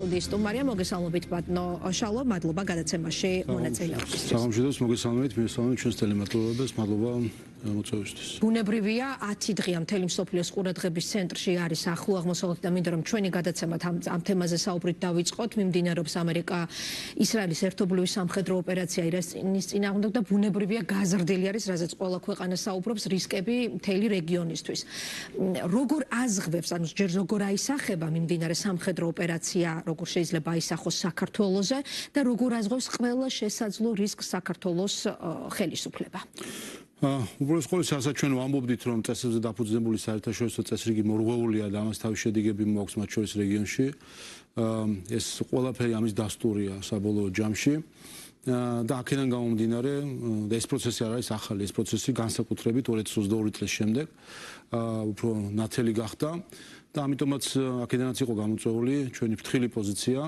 სტუმარია მოგესალმებით ბატონო შალო მადლობა გადაცემაში მონაწილეობისთვის. საღამოშიდოს მოგესალმებით მოგესალმებით ჩვენს ტელემატლობებს მადლობა მოწვევისთვის. ბუნებრივია 10 დღეა მთელი მსოფლიოს ყურადღების ცენტრში არის ახლო აღმოსავლეთი და მინდა რომ ჩვენი გადაცემათ ამ თემაზე საუბრით დავიწყოთ. მიმდინარეობს ამერიკა-ისრაელის ერთობლივი სამხედრო ოპერაცია ირანის წინააღმდეგ და ბუნებრივია გაზრდილი არის რაზეც ყველა ქვეყანა საუბრობს რისკები მთელი რეგიონისთვის. როგორ აზღვევს ანუ ჯერ როგორ აისახება მიმდინარე სამხედრო ოპერაცია როგორ შეიძლება აისახოს საქართველოზე და როგორ აზღვევს ყველა შესაძლო რისკს საქართველოს ხელისუფლება. უბრალოდ ყოველთვის ასაც ჩვენ ვამბობდით რომ წესებზე დაფუძნებული საერთაშორისო წესრიგი მორღვეულია და ამას თავის შედეგები მოაქვს მათ შორის რეგიონში. ეს ყველაფერი ამის დასტურია საბოლოო ჯამში. და აქედან გამომდინარე და ეს პროცესი არ არის ახალი, ეს პროცესი განსაკუთრებით 2022 წლის შემდეგ უფრო ნათელი გახდა და ამიტომაც აქედანაც იყო გამოწვეული ჩვენი ფრთხილი პოზიცია,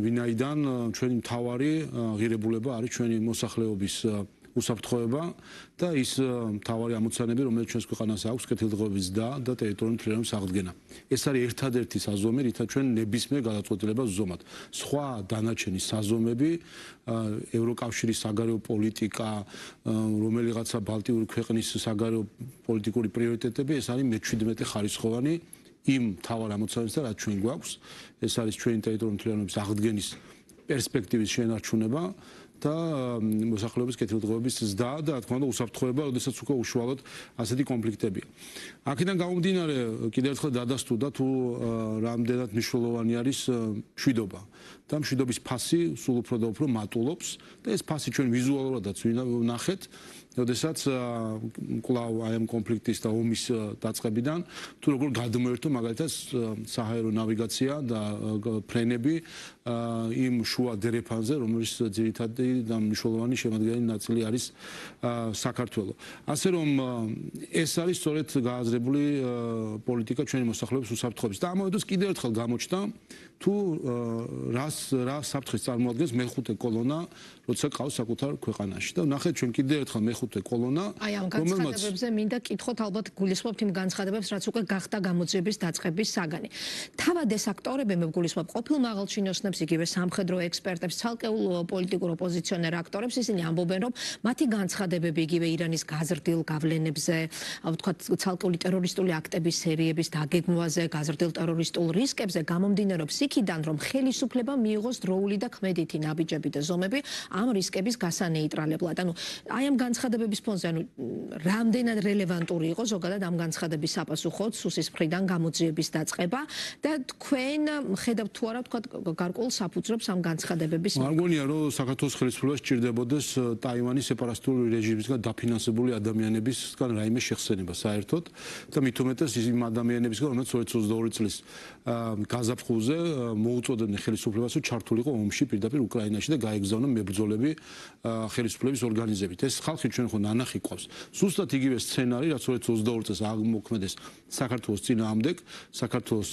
ვინაიდან ჩვენი მთავარი ღირებულება არის ჩვენი მოსახლეობის უსაფრთხოება და ის მთავარი ამოცანები, რომელიც ჩვენს ქვეყანას აქვს კეთილდღეობის ზრდა და ტერიტორიული მთლიანობის აღდგენა. ეს არის ერთადერთი საზომი, რითაც ჩვენ ნებისმიერ გადაწყვეტილებას ვზომავთ. სხვა დანარჩენი საზომები, ევროკავშირის საგარეო პოლიტიკა, რომელიღაცა ბალტიური ქვეყნის საგარეო პოლიტიკური პრიორიტეტები, ეს არის მე-17 ხარისხოვანი იმ მთავარ ამოცანებთან, რაც ჩვენ გვაქვს. ეს არის ჩვენი ტერიტორიული მთლიანობის აღდგენის პერსპექტივის შენარჩუნება და მოსახლეობის კეთილდღეობის ზრდა და რა თქმა უნდა უსაფრთხოება, როდესაც უკვე უშუალოდ ასეთი კონფლიქტებია. აქედან გამომდინარე კიდევ ერთხელ დადასტურდა თუ რამდენად მნიშვნელოვანი არის მშვიდობა და მშვიდობის ფასი სულ უფრო და უფრო მატულობს და ეს ფასი ჩვენ ვიზუალურადაც ვნახეთ, როდესაც კვლავ აი ამ კონფლიქტის და ომის დაწყებიდან თუ როგორ გადმოერთო მაგალითად საჰაერო ნავიგაცია და ფრენები იმ შუა დერეფანზე, რომელიც ძირითადი და მნიშვნელოვანი შემადგენელი ნაწილი არის საქართველო. ასე რომ ეს არის სწორედ გააზრებული პოლიტიკა ჩვენი მოსახლეობის უსაფრთხოების და ამავე დროს კიდევ ერთხელ გამოჩნდა თუ რა საფრთხეს წარმოადგენს მეხუთე კოლონა, როცა ყავს საკუთარ ქვეყანაში. და ნახეთ ჩვენ კიდევ ერთხელ მეხუთე კოლონა, აი ამ განცხადებებზე მინდა კითხოთ ალბათ გულისხმობთ იმ განცხადებებს, რაც უკვე გახდა გამოძიების დაწყების საგანი. თავად ეს აქტორები მე გულისხმობ ყოფილ მაღალჩინოსნებს, იგივე სამხედრო ექსპერტებს, ცალკეულ პოლიტიკურ ოპოზიციონერ აქტორებს, ისინი ამბობენ, რომ მათი განცხადებები იგივე ირანის გაზრდილ გავლენებზე, ვთქვათ, ცალკეული ტერორისტული აქტების სერიების დაგეგმვაზე, გაზრდილ ტერორისტულ რისკებზე გამომდინარეობს იქიდან, რომ ხელისუფლება მიიღოს დროული და ქმედითი ნაბიჯები და ზომები ამ რისკების გასანეიტრალებლად. ანუ აი ამ განცხადებების ფონზე, ანუ რამდენად რელევანტური იყო ზოგადად ამ განცხადების საპასუხოდ სუსის მხრიდან გამოძიების დაწყება და თქვენ ხედავთ თუ არა ვთქვათ გარკვეულ საფუძვლებს ამ განცხადებების. არ გონია რომ საქართველოს ხელისუფლებას სჭირდებოდეს ტაივანის სეპარატისტული რეჟიმისგან დაფინანსებული ადამიანებისგან რაიმე შეხსენება საერთოდ და მით უმეტეს იმ ადამიანებისგან, რომელიც 2022 წლის გაზაფხულზე მოუწოდებდნენ ხელისუფლებას, რომ ჩართულიყო ომში პირდაპირ უკრაინაში და გაეგზავნა მებრძოლები ხელისუფლების ორგანიზებით. ეს ხალხი ჩვენ ხო ნანახი ყავს. ზუსტად იგივე სცენარი, რაც 2022 წელს აღმოქმედეს საქართველოს წინააღმდეგ, საქართველოს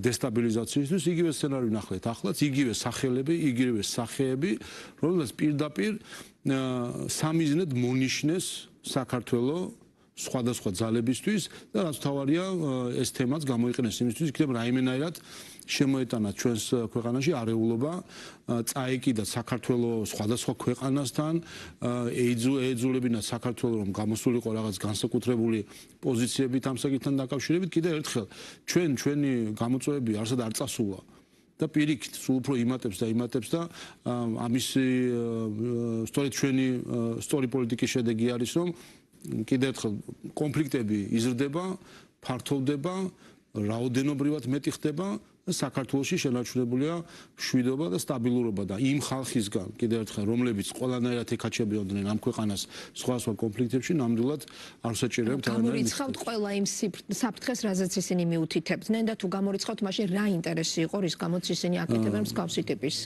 დესტაბილიზაციისთვის, იგივე სცენარი ვნახეთ ახლაც, იგივე სახელები, იგივე სახეები, რომელსაც პირდაპირ სამიზნედ მონიშნეს საქართველოს სხვადასხვა ძალებისთვის და რაც თავარია ეს თემაც გამოიყენეს იმისთვის, იქნებ რაიმენაირად შემოეტანა ჩვენს ქვეყანაში არეულობა, წაეკიდა საქართველოს სხვადასხვა ქვეყანასთან, ეძულებინა საქართველოს რომ გამოსულიყო რაღაც განსაკუთრებული პოზიციებით ამ საკითხთან დაკავშირებით. კიდევ ერთხელ ჩვენი გამოწვევები არსად არ წასულა და პირიქით სულ უფრო იმატებს და ამის სწორედ ჩვენი სწორი პოლიტიკის შედეგი არის რომ კიდევ ერთხელ კონფლიქტები იზრდება, ფართოვდება, რაოდენობრივად მეტი ხდება და საქართველოში შენარჩუნებულია მშვიდობა და სტაბილურობა და იმ ხალხისგან კიდევ ერთხელ რომლებიც ყველანაირად ეკაჩებიოდნენ ამ ქვეყანას სხვა კონფლიქტებში ნამდვილად არ საჭიროებთ გამორიცხავთ ყველა იმ საფრთხეს, რაზეც ისინი მიუთითებდნენ და თუ გამორიცხავთ მაშინ რა ინტერესი იყო, რის გამოც ისინი აკეთებენ მსგავსი ტიპის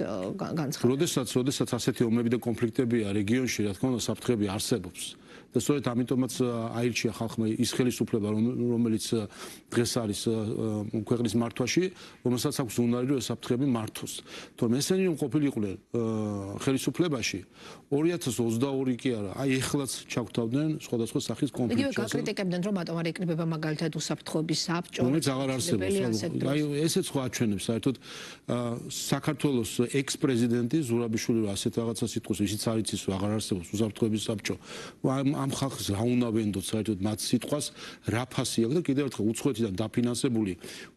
განცხადებას. როდესაც ასეთი ომები და კონფლიქტებია რეგიონში, რა თქმა უნდა, საფრთხები არსებობს. და სწორედ ამიტომაც აირჩია ხალხმა ის ხელისუფლება, რომელიც დღეს არის ქვეყნის მართვაში, რომელსაც აქვს უნარი რომ ესაფრთხები მართოს. თორემ ესენი რომ ყოფილიყვნენ ხელისუფლებაში 2022 კი არა, აი ეხლაც ჩაგთავდნენ სხვადასხვა სახის კონფლიქტს. იგივე გაკრიტიკებდნენ რომ მარტო არ იკრიბება მაგალითად უსაფრთხოების საბჭო. რომელიც აღარ არსებობს. აი ესეც ხო აჩვენებს საერთოდ საქართველოს ექს-პრეზიდენტი ზურაბიშვილი ასეთ რაღაცას იტყვის, ისიც არ იცის რომ აღარ არსებობს უსაფრთხოების საბჭო. ამ ხალხს რა უნდა ვენდოთ საერთოდ მათ სიტყვას რა ფასი აქვს და კიდევ ერთხელ უცხოეთიდან დაფინანსებული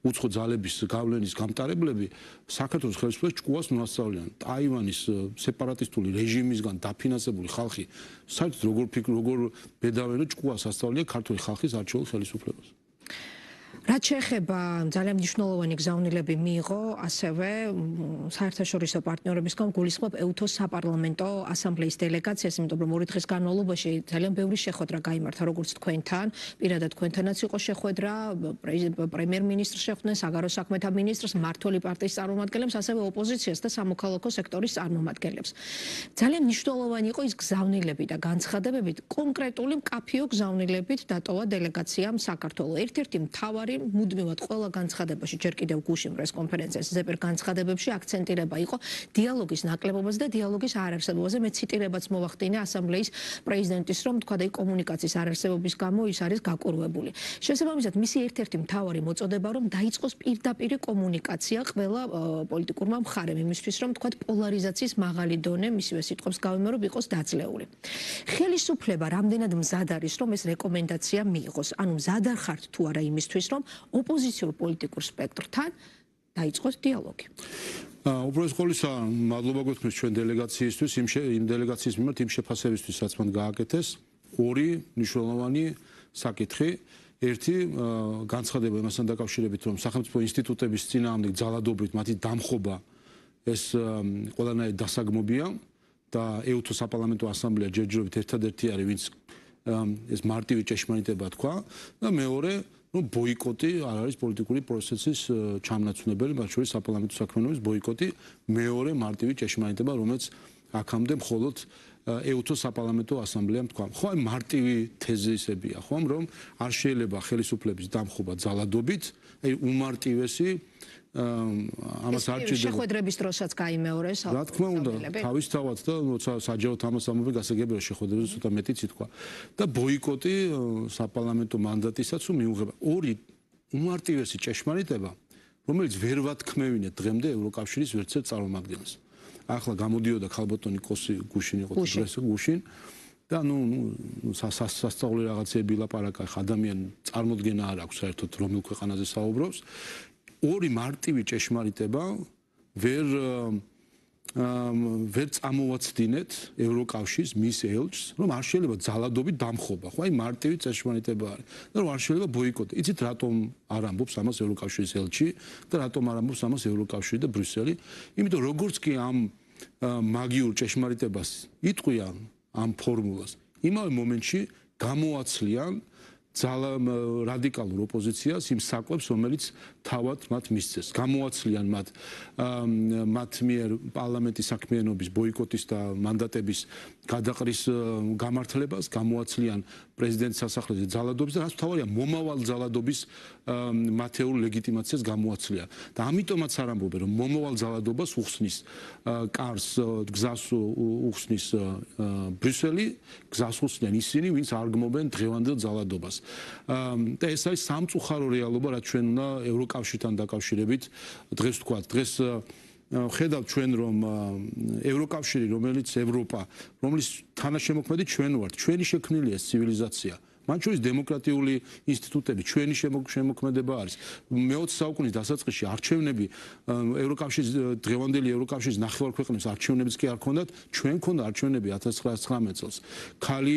უცხო ძალების გავლენის გამტარებლები საქართველოს ხელისუფლებას ჭკუას მოასწავლიან. ტაივანის სეპარატისტული რეჟიმისგან დაფინანსებული ხალხი საერთოდ როგორ ბედავენ რომ ჭკუას ასწავლია ქართული ხალხის არჩეულ ხელისუფლებას. რაც შეეხება ძალიან მნიშვნელოვანი გზავნილები მიიღო ასევე საერთაშორისო პარტნიორებისგან გულისხმობ EUTHO საპარლამენტო ასამბლეის დელეგაციას, იმიტომ რომ 2 დღის განმავლობაში ძალიან ბევრი შეხვედრა გაიმართა როგორც თქვენთან, პირადად თქვენთანაც იყო შეხვედრა, პრემიერ-მინისტრს შეხვდნენ, საგარეო საქმეთა მინისტრს, მმართველი პარტიის წარმომადგენლებს, ასევე ოპოზიციას და სამოქალაქო სექტორის წარმომადგენლებს. ძალიან მნიშვნელოვანი იყო ის გზავნილები და განცხადებები, კონკრეტული მკაფიო გზავნილებით დატოვა დელეგაციამ საქართველოს. ერთ-ერთი მთავარი მუდმივად ყველა განცხადებაში ჯერ კიდევ გუშინ პრესკონფერენციაზე ზეპირ განცხადებებში აქცენტირება იყო დიალოგის ნაკლებობაზე და დიალოგის არარსებობაზე. მე ციტირებაც მოვახდინე ასამბლეის პრეზიდენტის, რომ თქვა და კომუნიკაციის არარსებობის გამო ის არის გაკურვებული. შესაბამისად, მისი ერთ-ერთი მთავარი მოწოდება რომ დაიწყოს პირდაპირ კომუნიკაცია ყველა პოლიტიკურმა მხარემ იმისთვის, რომ თქვა პოლარიზაციის მაღალი დონე მისივე სიტყვებს გავიმეორებ იყოს დაძლეული. ხელისუფლება რამდენად მზად არის რომ ეს რეკომენდაცია მიიღოს, ანუ მზად არ ხართ თუ არა იმისთვის რომ ოპოზიციურ პოლიტიკურ სპექტრთან დაიწყოს დიალოგი. უბრალოდ ყოვლისა მადლობა გქონდეს ჩვენ დელეგაციისთვის, იმ დელეგაციის მიმართ იმ შეფასებისთვის, რაც მან გააკეთეს. ორი მნიშვნელოვანი საკითხი. ერთი განცხადება იმასთან დაკავშირებით, რომ სახელმწიფო ინსტიტუტების წინააღმდეგ ძალადობით მათი დამხობა ეს ყველანაირ დასაგმობია და EUTHO საპარლამენტო ასამბლეა ჯერჯერობით ერთადერთი არის, ვინც ეს მარტივი ჭეშმარიტება თქვა და მეორე რომ ბოიკოტი არ არის პოლიტიკური პროცესის ჩამნაცვლებელი, მათ შორის საპარლამენტო საქმიანობის ბოიკოტი მეორე მარტივი ჭეშმარიტება, რომელიც აქამდე მხოლოდ EUTHO საპარლამენტო ასამბლეამ თქვა. ხო, აი მარტივი თეზისებია, ხომ, რომ არ შეიძლება ხელისუფლების დამხობა ძალადობით, აი უმარტივესი ამას არ ჭირდება. შეხვედრების დროსაც გაიმეორეს. რა თქმა უნდა, თავისთავად და როცა საჯარო თამასამობი გასაგებია შეხვედრებზე ცოტა მეტიც ითქვა. და ბოიკოტი საპარლამენტო მანდატისაც მიუღება. ორი უმარტივესი ჭეშმარიტება, რომელიც ვერ ვათქმევინეთ დღემდე ევროკავშირის ვერცერთ წარმომადგენელს. ახლა გამოდიოდა ქალბატონი კოსი გუშინ იყო დღეს გუშინ და სასწაული რაღაცები ლაპარაკა, ადამიანი წარმოდგენა არ აქვს საერთოდ რომელ ქვეყანაზე საუბრობს. ორი მარტივი ჭეშმარიტება ვერ წამოვაცდინეთ ევროკავშირის მის ელჩს, რომ არ შეიძლება ძალადობით დამხობა. ხო, აი მარტივი ჭეშმარიტება არის და რომ არ შეიძლება ბოიკოტი. იცით რატომ არ ამბობს ამას ევროკავშირის ელჩი და რატომ არ ამბობს ამას ევროკავშირი და ბრიუსელი? იმიტომ როგორც კი ამ მაგიურ ჭეშმარიტებას იტყვიან ამ ფორმულას, იმავე მომენტში გამოაცლიან რადიკალურ ოპოზიციას იმ საკვებს, რომელიც თავად მათ მისცეს. გამოაცლიან მათ მიერ პარლამენტის საქმიანობის ბოიკოტის და მანდატების გადაყრის გამართლებას, გამოაცლიან პრეზიდენტის სასახლეზე ძალადობის და რაც მთავარია მომავალ ძალადობის მათეულ ლეგიტიმაციას გამოაცლია. და ამიტომაც არ ამბობენ, რომ მომავალ ძალადობას უხსნის კარს, გზას უხსნის ბრიუსელი, გზას უხსნიან ისინი, ვინც არგმობენ დღევანდელ ძალადობას. და ეს არის სამწუხარო რეალობა, რაც ჩვენ უნდა ევროკავშირთან დაკავშირებით დღეს ვთქვა. დღეს ხედავთ ჩვენ რომ ევროკავშირი, რომელიც ევროპა, რომლის თანაშემოქმედი ჩვენ ვართ, ჩვენი შექმნილია ცივილიზაცია. მათ შორის დემოკრატიული ინსტიტუტები, ჩვენი შემოქმედება არის. მე-20 საუკუნის დასაწყისში არჩევნები ევროკავშირის დღევანდელი ევროკავშირის ნახევარ ქვეყნების არჩევნებიც კი არ ქონდათ, ჩვენ ქონდა არჩევნები 1919 წელს. ქალი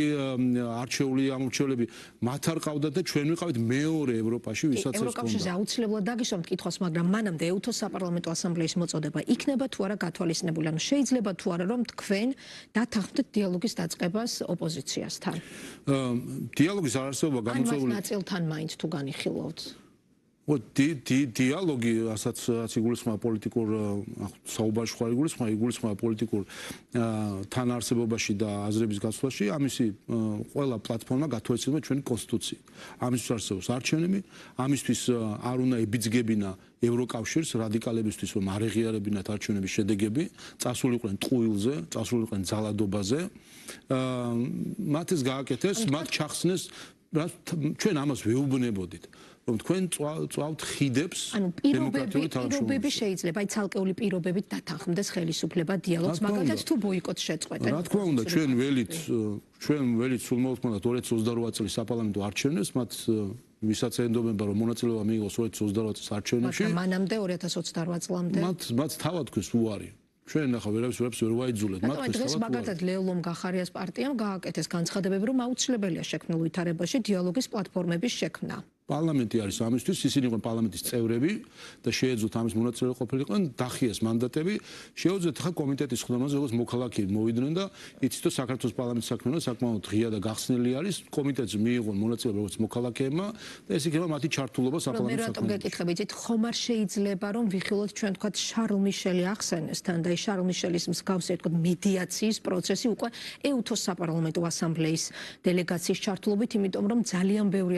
არჩეული ამორჩევლები მათ არ ყავდათ და ჩვენ ვიყავით მეორე ევროპაში, ვისაც ეს ევროკავშირზე აუცილებლად დაგისვამთ კითხვას, მაგრამ მანამდე EUTHO საპარლამენტო ასამბლეის მოწოდება იქნება თუ არა გათვალისწინებული? ანუ შეიძლება თუ არა რომ თქვენ დათანხმდეთ დიალოგის დაწყებას ოპოზიციასთან? დიალოგის არარსებობა გამოწვეული ნაწილთან მაინც თუ განიხილავთ? დიალოგი, რასაც იგულისხმება პოლიტიკურ საუბარში ხარ იგულისხმება პოლიტიკურ თანაარსებობაში და აზრების გაცვლაში, ამისი ყველა პლატფორმა გათვალისწინებია ჩვენი კონსტიტუციით. ამისთვის არსებობს არჩევნები, ამისთვის არ უნდა ებიძგებინა ევროკავშირს რადიკალებისთვის, რომ არ ეღიარებინათ არჩევნების შედეგები, წასულიყვნენ ტყუილზე, წასულიყვნენ ძალადობაზე. მათ ეს გააკეთეს, მათ ჩახსნეს, ჩვენ ამას ვეუბნებოდით. რომ თქვენ წვავთ ხიდებს დემოკრატიული თანამშრომლობის. პირობები შეიძლება, აი ცალკეული პირობებით დათანხმდეს ხელისუფლება დიალოგს, მაგალითად თუ ბოიკოტს შეწყვეტენ. რა თქმა უნდა, ჩვენ ველით სულ მოუხმოთ 2028 წლის საპარლამენტო არჩევნებს, მათ ვისაც ენდობება რომ მონაწილეობა მიიღოს 2028 წლის არჩევნებში. მაგრამ მანამდე 2028 წლამდე. მათ თავად თქვენს უარი. ჩვენ ახლა ვერაფერს ვერ ვაიძულეთ მათ დღეს მაგალითად ლეოლომ გახარიას პარტიამ გააკეთეს განცხადებები, რომ აუცილებელია შექმნილ ვითარებაში დიალოგის პლატფორმების შექმნა. პარლამენტი არის ამისთვის, ისინი იყვნენ პარლამენტის წევრები და შეეძლოთ ამის მონაწილე ყოფილიყვნენ, დახიეს მანდატები, შეუძლიათ ახლა კომიტეტის ხდომაზე, როგორც მოქალაქეები მოვიდნენ და იცით რომ საქართველოს პარლამენტის საქმიანობა საკმაოდ ღია და გახსნილი არის, კომიტეტს მიიღონ მონაწილეობა როგორც მოქალაქეებმა და ეს იქნება მათი ჩართულობა საპარლამენტო საქმიანობაში. მე რატომ გეკითხები, იცით, ხომ არ შეიძლება რომ ვიხილოთ ჩვენ თქვა შარლ მიშელი ახსენესთან და შარლ მიშელის მსგავსი თქვა მედიაციის პროცესი უკვე ეუთოს საპარლამენტო ასამბლეის დელეგაციის ჩართულობით, იმიტომ რომ ძალიან ბევრი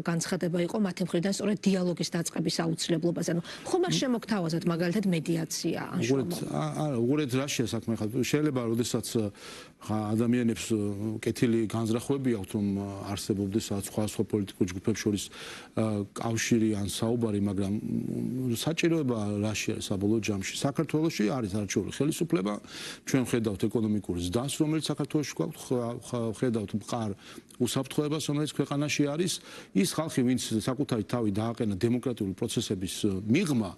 განცხადება იყო მათი მხრიდან სწორედ დიალოგის დაწყების აუცილებლობაზე. ანუ ხომ არ შემოგთავაზეთ მაგალითად მედიაცია ან არა, უყურეთ რა შეასაქმე ხარ. შეიძლება როდესაც ადამიანებს კეთილი განზრახვები აქვთ რომ არსებობდეს სხვა პოლიტიკურ ჯგუფებს შორის კავშირი ან საუბარი, მაგრამ საჭიროება რაში არის საბოლოო ჯამში? საქართველოში არის არჩეული ხელისუფლება, ჩვენ ხედავთ ეკონომიკურ ზრდას, რომელიც საქართველოში გვაქვს, ხედავთ მყარ უსაფრთხოებას, რომელიც ქვეყანაში არის, ის ხალხი, ვინც საკუთარი თავი დააყენა დემოკრატიული პროცესების მიღმა,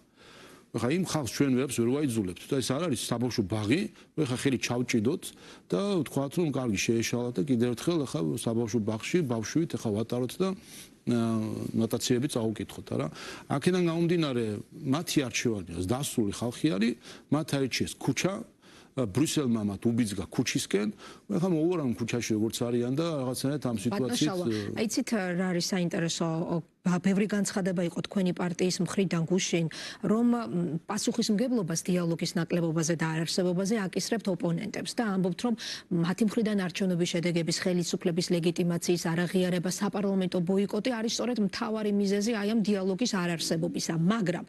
ხა იმ ხალხს ჩვენ ვერაფერს ვერ ვაიძულებთ და ეს არ არის საბავშვო ბაღი, ხა ხელი ჩავჭიდოთ და ვთქვათ რომ კარგი შეეშალათ და კიდევ ერთხელ ხა საბავშვო ბაღში ბავშვით ხა ვატაროთ და ნოტაციები წაუკითხოთ არა. აქედან გამომდინარე, მათი არჩევანია დასული ხალხი არის, მათ აირჩიეს ქუჩა, ბრიუსელმა მათ უბიძგა ქუჩისკენ, ხა მოვუარან ქუჩაში როგორც არიან და რაღაცნაირად ამ სიტუაციით აიცით რა არის საინტერესო ბევრი განცხადება იყო თქვენი პარტიის მხრიდან გუშინ, რომ პასუხისმგებლობას დიალოგის ნაკლებობაზე და არარსებობაზე აკისრებთ ოპონენტებს და ამბობთ, რომ მათი მხრიდან არჩევნების შედეგების ხელისუფლების ლეგიტიმაციის არაღიარება, საპარლამენტო ბოიკოტი არის სწორედ მთავარი მიზეზი აი ამ დიალოგის არარსებობისა. მაგრამ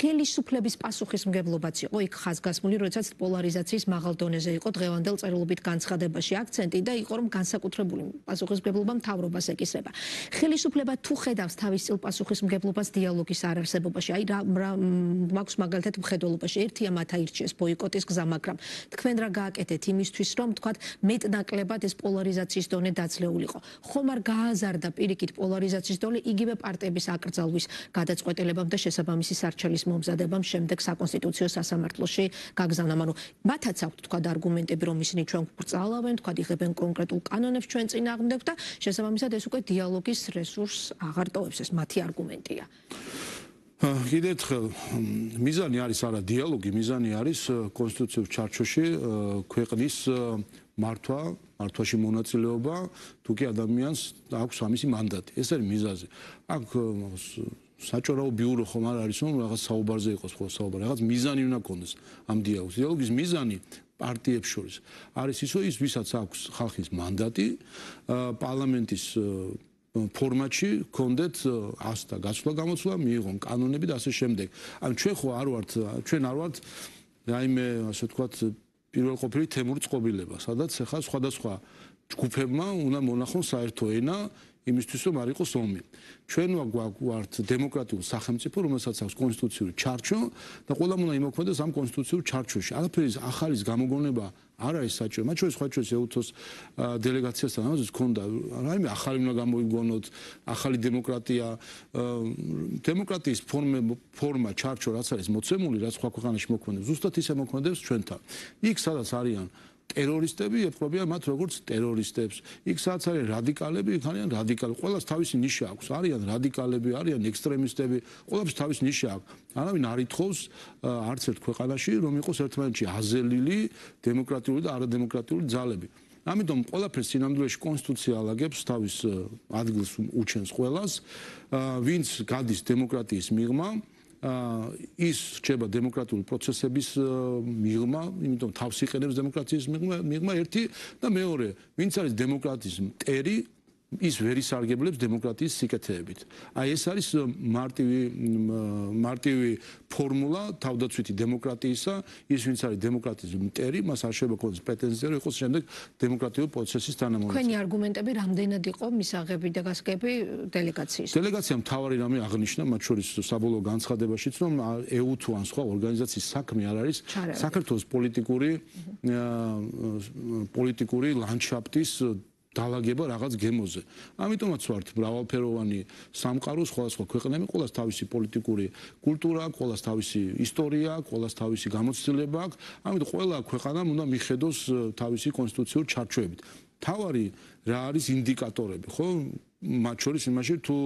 ხელისუფლების პასუხისმგებლობაც იყო იქ ხაზგასმული, როდესაც პოლარიზაციის მაღალ დონეზე იყო დღევანდელ წერილობით განცხადებაში აქცენტი და იყო რომ განსაკუთრებული პასუხისმგებლობა მთავრობას ეკისრება. ხელისუფლება თუ ხედავს თავის წილ პასუხისმგებლობას დიალოგის არარსებობაში. აი მაქვს მაგალითად მხედველობაში ერთია მათ აირჩიეს ბოიკოტის გზა, მაგრამ თქვენ რა გააკეთეთ იმისთვის, რომ თქვათ მეტნაკლებად ეს პოლარიზაციის დონე დაძლეულიყო. ხომ არ გააზარდა პირიქით პოლარიზაციის დონე იგივე პარტიების აკრძალვის გადაწყვეტილებამ და შესაბამისი სარჩელის მომზადებამ შემდეგ საკონსტიტუციო სასამართლოში გაგზავნამ. ანუ მათაც აქვთ თქვათ არგუმენტები, რომ ისინი ჩვენ გვბრწალავენ, თქვათ იღებენ კონკრეტულ კანონებს ჩვენ წინააღმდეგ და შესაბამისად ეს უკვე დიალოგის რესურსს აღარ ტოვებს, ეს მათი არგუმენტია. კიდევ ერთხელ მიზანი არის არა დიალოგი, მიზანი არის კონსტიტუციურ ჩარჩოში ქვეყნის მართვაში მონაწილეობა, თუ კი ადამიანს აქვს ამისი მანდატი. ეს არის მიზეზი. აქ საჭიროა ბიურო ხომ არ არის, რომ რაღაც საუბარზე იყოს ხოლმე საუბარი, რაღაც მიზანი უნდა კონდეს ამ დიალოგს. დიალოგის მიზანი პარტიებს შორის არის ის, ვისაც აქვს ხალხის მანდატი, პარლამენტის ფორმატში კონდეთ ასთა გაცვლა გამოცვლა, მიიღონ კანონები და ასე შემდეგ. ან ჩვენ არ ვართ რაიმე ასე ვთქვათ პირველ ყოფილი თემური წყობილება, სადაც ახლა სხვადასხვა ჯგუფებმა უნდა მონახონ საერთო ენა იმისთვის რომ არ იყოს ომი. ჩვენ ვართ დემოკრატიულ სახელმწიფო, რომელსაც აქვს კონსტიტუციური ჩარჩო და ყველამ უნდა იმოქმედოს ამ კონსტიტუციურ ჩარჩოში. არაფერი ახალის გამოგონება არ არის საჭირო. მათ შორის ეუთოს დელეგაციასთან ამაზე ჰქონდა რაიმე ახალი უნდა გამოიგონოთ, ახალი დემოკრატია, დემოკრატიის ფორმა ჩარჩო რაც არის მოცემული, რაც სხვა ქვეყანაში მოქმედებს, ზუსტად ისე მოქმედებს ჩვენთან. იქ სადაც არიან ტერორისტები ეპყრობიან მათ როგორც ტერორისტებს. იქ სადაც არის რადიკალები, იქ არიან რადიკალი. ყველას თავისი ნიშა აქვს. არიან რადიკალები, არიან ექსტრემისტები, ყველას თავისი ნიშა აქვს. არავინ არ ითხოვს არც ერთ ქვეყანაში რომ იყოს ერთმანეთში აზელილი დემოკრატიული და არადემოკრატიული ძალები. ამიტომ ყველაფერს სინამდვილეში კონსტიტუცია ალაგებს თავის ადგილს უჩენს ყველას, ვინც გადის დემოკრატიის მიღმა ის რჩება დემოკრატიული პროცესების მიღმა, იმიტომ თავს იყენებს დემოკრატიის მიღმა ერთი და მეორე, ვინც არის დემოკრატიის მტერი, ის ვერ ისარგებლებს დემოკრატიის სიკეთეებით. აი ეს არის მარტივი ფორმულა თავდაცვითი დემოკრატიისა, ის ვინც არის დემოკრატიის მტერი, მას არ შეიძლება ქონდეს პრეტენზია, რომ იყოს შემდეგ დემოკრატიული პროცესის თანამონაწილე. თქვენი არგუმენტები რამდენად იყო მისაღები და გასაგები დელეგაციის? დელეგაციამ მთავარი რამე აღნიშნა, მათ შორის საბოლოო განცხადებაშიც, რომ EU თუ ან სხვა ორგანიზაციის საქმე არ არის საქართველოს პოლიტიკური ლანდშაფტის დალაგება რაღაც გემოზე. ამიტომაც ვართ მრავალფეროვანი სამყარო, სხვადასხვა ქვეყნები, ყველას თავისი პოლიტიკური კულტურა, ყველას თავისი ისტორია, ყველას თავისი გამოცდილება აქვს. ამიტომ ყველა ქვეყანამ უნდა მიხედოს თავისი კონსტიტუციური ჩარჩოებით. თავარი რა არის ინდიკატორები, ხო? მათ შორის იმაში თუ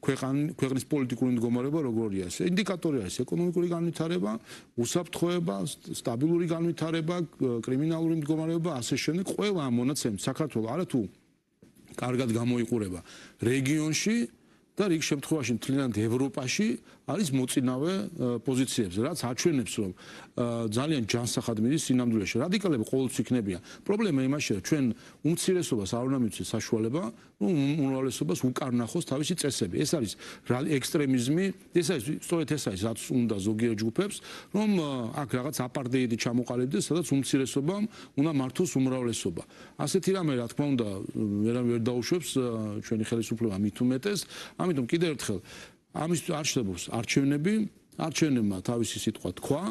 ქვეყნის პოლიტიკური მდგომარეობა როგორია. ინდიკატორი არის ეკონომიკური განვითარება, უსაფრთხოება, სტაბილური განვითარება, კრიმინალური მდგომარეობა, ასე შემდეგ. ყველა ამ მონაცემით საქართველოს არათუ კარგად გამოიყურება რეგიონში და რიგ შემთხვევაში მთლიანად ევროპაში არის მოწინავე პოზიციებზე, რაც აჩვენებს, რომ ძალიან ჯანსაღად მიდის სინამდვილეში. რადიკალები ყოველთვის იქნებიან. პრობლემა იმაშია, რომ ჩვენ უმცირესობას არ უნდა მივცეთ საშუალება, რომ უმრავლესობას უკარნახოს თავისი წესები. ეს არის ექსტრემიზმი, სწორედ ეს არის, რაც უნდა ზოგიერთ ჯგუფებს, რომ აქ რაღაც აპარტეიდი ჩამოყალიბდეს, სადაც უმცირესობამ უნდა მართოს უმრავლესობა. ასეთი რამე, რა თქმა უნდა, ვერ დაუშვებს ჩვენი ხელისუფლება მით უმეტეს. ამიტომ კიდევ ერთხელ ამის არ შეძლებს არჩევნებმა თავისი სიტყვა თქვა,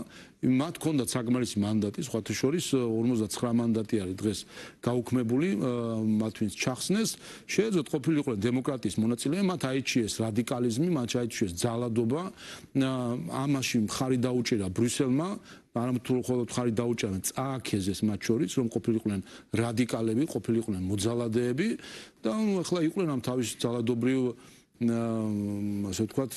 მათ ჰქონდათ საკმარისი მანდატი, სხვათა შორის 59 მანდატი არის დღეს გაუქმებული, მათ ვინც ჩახსნეს, შეეძლოთ ყოფილიყვნენ დემოკრატიის მონაწილეები, მათ აიჩიეს რადიკალიზმი, მათ აიჩიეს ძალადობა, ამაში მხარი დაუჭირა ბრიუსელმა, არამედ მხოლოდ მხარი დაუჭირა წააქეზეს მათ შორის, რომ ყოფილიყვნენ რადიკალები, ყოფილიყვნენ მოძალადეები და ახლა იყვნენ ამ თავის ძალადობრივ ასე ვთქვათ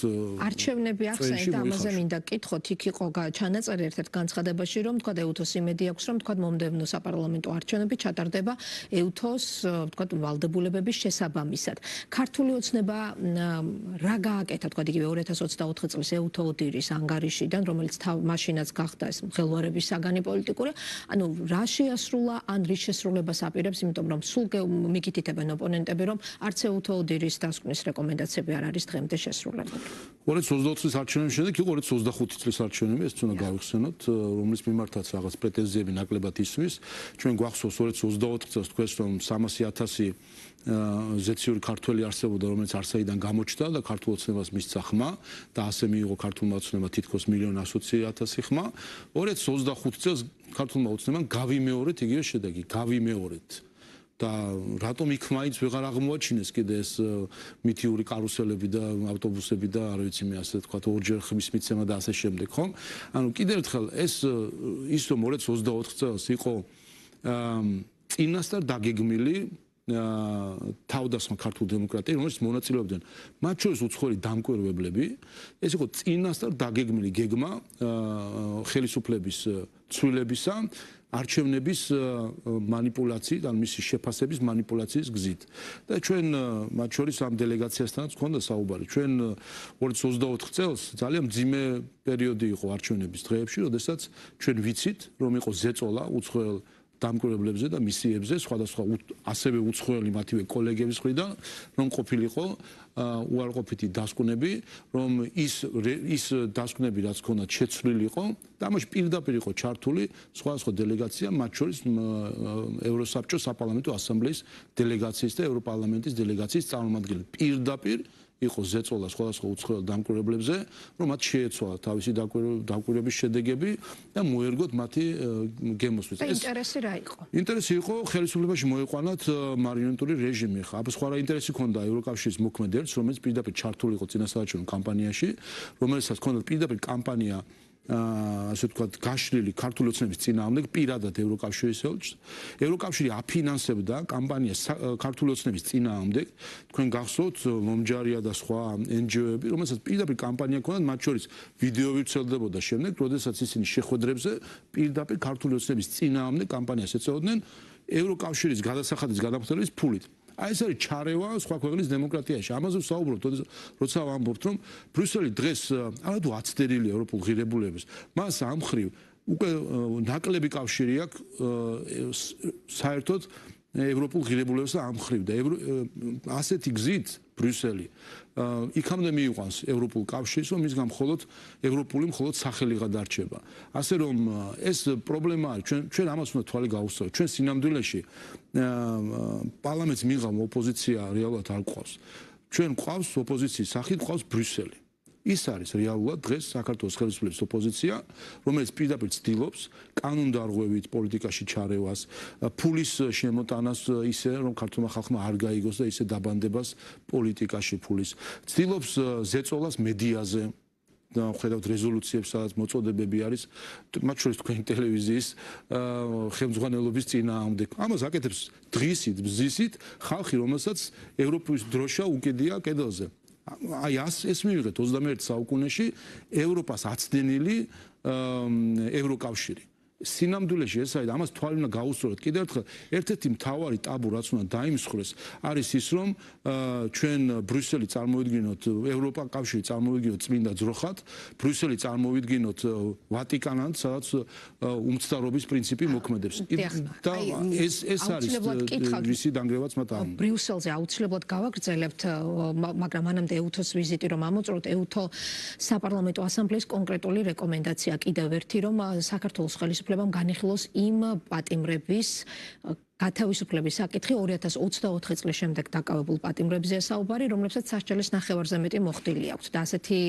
არჩევნები ახსენეთ და ამაზე მინდა გკითხოთ, იქ იყო ჩანაწერი ერთ-ერთ განცხადებაში, რომ თქვა EUTHOS იმედი აქვს, რომ თქვა მომდევნო საპარლამენტო არჩევნები ჩატარდება EUTHOS თქვა ვალდებულებების შესაბამისად. ქართული ოცნება რა გააკეთა თქვა იგივე 2024 წლის EUTHODIR-ის ანგარიშიდან, რომელიც მაშინაც გახდა ეს მღელვარების საგანი პოლიტიკური, ანუ რა შეასრულა, ან რის შესრულებას აპირებს, იმიტომ რომ სულ მიგითითებენ ოპონენტები, რომ არც EUTHODIR-ის დასკვნის რეკომენდაცია არ არის დღემდე შესრულებული. 2024 წლის არჩევნების შემდეგ იყო 2025 წლის არჩევნები, ეს უნდა გავიხსენოთ, რომლის მიმართაც რაღაც პრეტენზიები ნაკლებად ისმის. ჩვენ გვახსოვს 2024 წელს თქვენს რომ 300,000 ზეციური ქართველი არსებობდა, რომელიც არსაიდან გამოჩნდა და ქართულ ოცნებას მისცა ხმა და ასე მიიღო ქართულმა ოცნებამ თითქოს 1,120,000 ხმა. 2025 წელს ქართულმა ოცნებამ გავიმეორეთ იგივე შედეგი, გავიმეორეთ. და რატომ იქ მაინც ვეღარ აღმოაჩინეს კიდე ეს მითიური კარუსელები და ავტობუსები და არ ვიცი მე ასე თქვა ორჯერ ხმის მიცემა და ასე შემდეგ, ხო? ანუ კიდევ ერთხელ ეს ის რომ 2024 წელს იყო წინასწარ დაგეგმილი თავდასხმა ქართულ დემოკრატიას, რომელიც მონაწილეობდნენ მათ შორის უცხოელი დამკვირვებლები, ეს იყო წინასწარ დაგეგმილი გეგმა ხელისუფლების ცვლილებისა არჩევნების მანიპულაციით, ან მისი შეფასების მანიპულაციის გზით. და ჩვენ მათ შორის ამ დელეგაციასთანაც ჰქონდა საუბარი. ჩვენ 2024 წელს ძალიან მძიმე პერიოდი იყო არჩევნების დღეებში, როდესაც ჩვენ ვიცით, რომ იყო ზეწოლა უცხოელ დამკვირვებლებზე და მისიებზე, სხვადასხვა ასევე უცხოელი მათივე კოლეგების მხრიდან, რომ ყოფილიყო უარყოფითი დასკვნები, რომ ის დასკვნები რაც ქონდათ შეცვლილიყო და ამაში პირდაპირ იყო ჩართული სხვადასხვა დელეგაცია, მათ შორის ევროსაბჭოს საპარლამენტო ასამბლეის დელეგაციის და ევროპარლამენტის დელეგაციის წარმომადგენლები. პირდაპირ იყო ზეწოლა სხვადასხვა უცხოელ დამკვირვებლებზე, რომ მათ შეეცვალა თავისი დამკვირვების შედეგები და მოერგოთ მათი გემოსვლის. ინტერესი რა იყო? ინტერესი იყო ხელისუფლებაში მოეყვანათ მარიონეტული რეჟიმი. ახლა სხვა რა ინტერესი ჰქონდა ევროკავშირის მოქმედ ერთს, რომელიც პირდაპირ ჩართული იყო წინასაარჩევნო კამპანიაში, რომელსაც ჰქონდა პირდაპირ კამპანია ასე ვთქვათ, გაშლილი ქართული ოცნების წინააღმდეგ პირადად ევროკავშირის ელჩს. ევროკავშირი აფინანსებდა კამპანიას ქართული ოცნების წინააღმდეგ. თქვენ გახსოვთ მომჯარია და სხვა NGO-ები, რომელსაც პირდაპირ კამპანია ჰქონდათ, მათ შორის ვიდეოები ვრცელდებოდა შემდეგ, როდესაც ისინი შეხვედრებზე პირდაპირ ქართული ოცნების წინააღმდეგ კამპანიას ეწეოდნენ. ევროკავშირის გადასახადის გადამხდელების ფულით. აი ეს არის ჩარევა სხვა ქვეყნის დემოკრატიაში. ამაზე ვსაუბრობთ, როცა ვამბობთ, რომ ბრიუსელი დღეს არადუ აცდერილია ევროპულ ღირებულებებს. მას ამ მხრივ უკვე ნაკლები კავშირი აქვს საერთოდ ევროპულ ღირებულებებს და ამ მხრივ და ასეთი გზით ბრიუსელი იქამდე მიიყვანს ევროპულ კავშირს, რომ მისგან მხოლოდ ევროპული მხოლოდ სახელი გადარჩება. ასე რომ ეს პრობლემა არის, ჩვენ ამას უნდა თვალი გავუსწროთ. ჩვენ სინამდვილეში პარლამენტს მიღამ ოპოზიცია რეალურად არ გვყავს. ჩვენ გვყავს ოპოზიციის სახით გვყავს ბრიუსელი. ის არის რეალურად დღეს საქართველოს ხელისუფლების ოპოზიცია, რომელიც პირდაპირ ცდილობს კანონდარღვევით პოლიტიკაში ჩარევას, ფულის შემოტანას ისე, რომ ქართულმა ხალხმა არ გაიგოს და ისე დაბანდებას პოლიტიკაში ფულის. ცდილობს ზეწოლას მედიაზე და ხედავთ რეზოლუციებს, სადაც მოწოდებები არის, მათ შორის თქვენი ტელევიზიის ხელმძღვანელობის წინააღმდეგ. ამას აკეთებს დღისით, ბზისით ხალხი, რომელსაც ევროპის დროშა უკიდია კედელზე. აი ეს მივიღეთ 21 საუკუნეში ევროპას აცდენილი ევროკავშირი. სინამდვილეში ეს არის, ამას თვალი უნდა გაუსწროთ. კიდევ ერთხელ, ერთ-ერთი მთავარი ტაბუ, რაც უნდა დაიმსხვრეს, არის ის, რომ ჩვენ ბრიუსელი წარმოვიდგინოთ, ევროპა კავშირი წარმოვიდგინოთ წმინდა ძროხად, ბრიუსელი წარმოვიდგინოთ ვატიკანად, სადაც უმცდარობის პრინციპი მოქმედებს. და ეს არის ვისი დანგრევაც მათ ამ. ბრიუსელზე აუცილებლად გავაგრძელებთ, მაგრამ მანამდე EUTHO-ს ვიზიტი რომ ამოწუროთ, EUTHO საპარლამენტო ასამბლეის კონკრეტული რეკომენდაცია კიდევ ერთი, რომ საქართველოს ხელისუფლებამ განიხილოს იმ პატიმრების გათავისუფლების საკითხი 2024 წლის შემდეგ დაკავებულ პატიმრებზეა საუბარი, რომლებსაც სასჯელის ნახევარზე მეტი მოხდილი აქვთ და ასეთი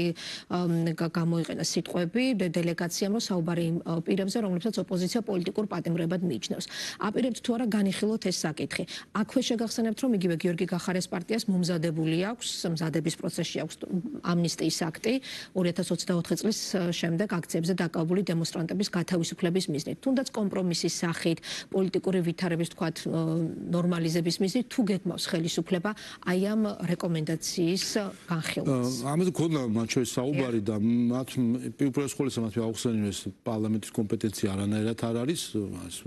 გამოიყენა სიტყვები დელეგაციამ, რომ საუბარი იმ პირებზე, რომლებსაც ოპოზიცია პოლიტიკურ პატიმრებად მიიჩნევს. აპირებთ თუ არა განიხილოთ ეს საკითხი. აქვე შეგახსენებთ, რომ იგივე გიორგი გახარეს პარტიას მომზადებული აქვს, მზადების პროცესში აქვს ამნისტიის აქტი 2024 წლის შემდეგ აქციებზე დაკავებული დემონსტრანტების გათავისუფლების მიზნით. თუნდაც კომპრომისის სახით, პოლიტიკური ვითარების ნორმალიზების მიზნით თუ გეგმავს ხელისუფლება აი ამ რეკომენდაციის განხილვას. ამაზე ქონდა მათ შორის საუბარი და მათ უპირველეს ყოვლისა მათ აუხსენეს პარლამენტის კომპეტენცია არანაირად არ არის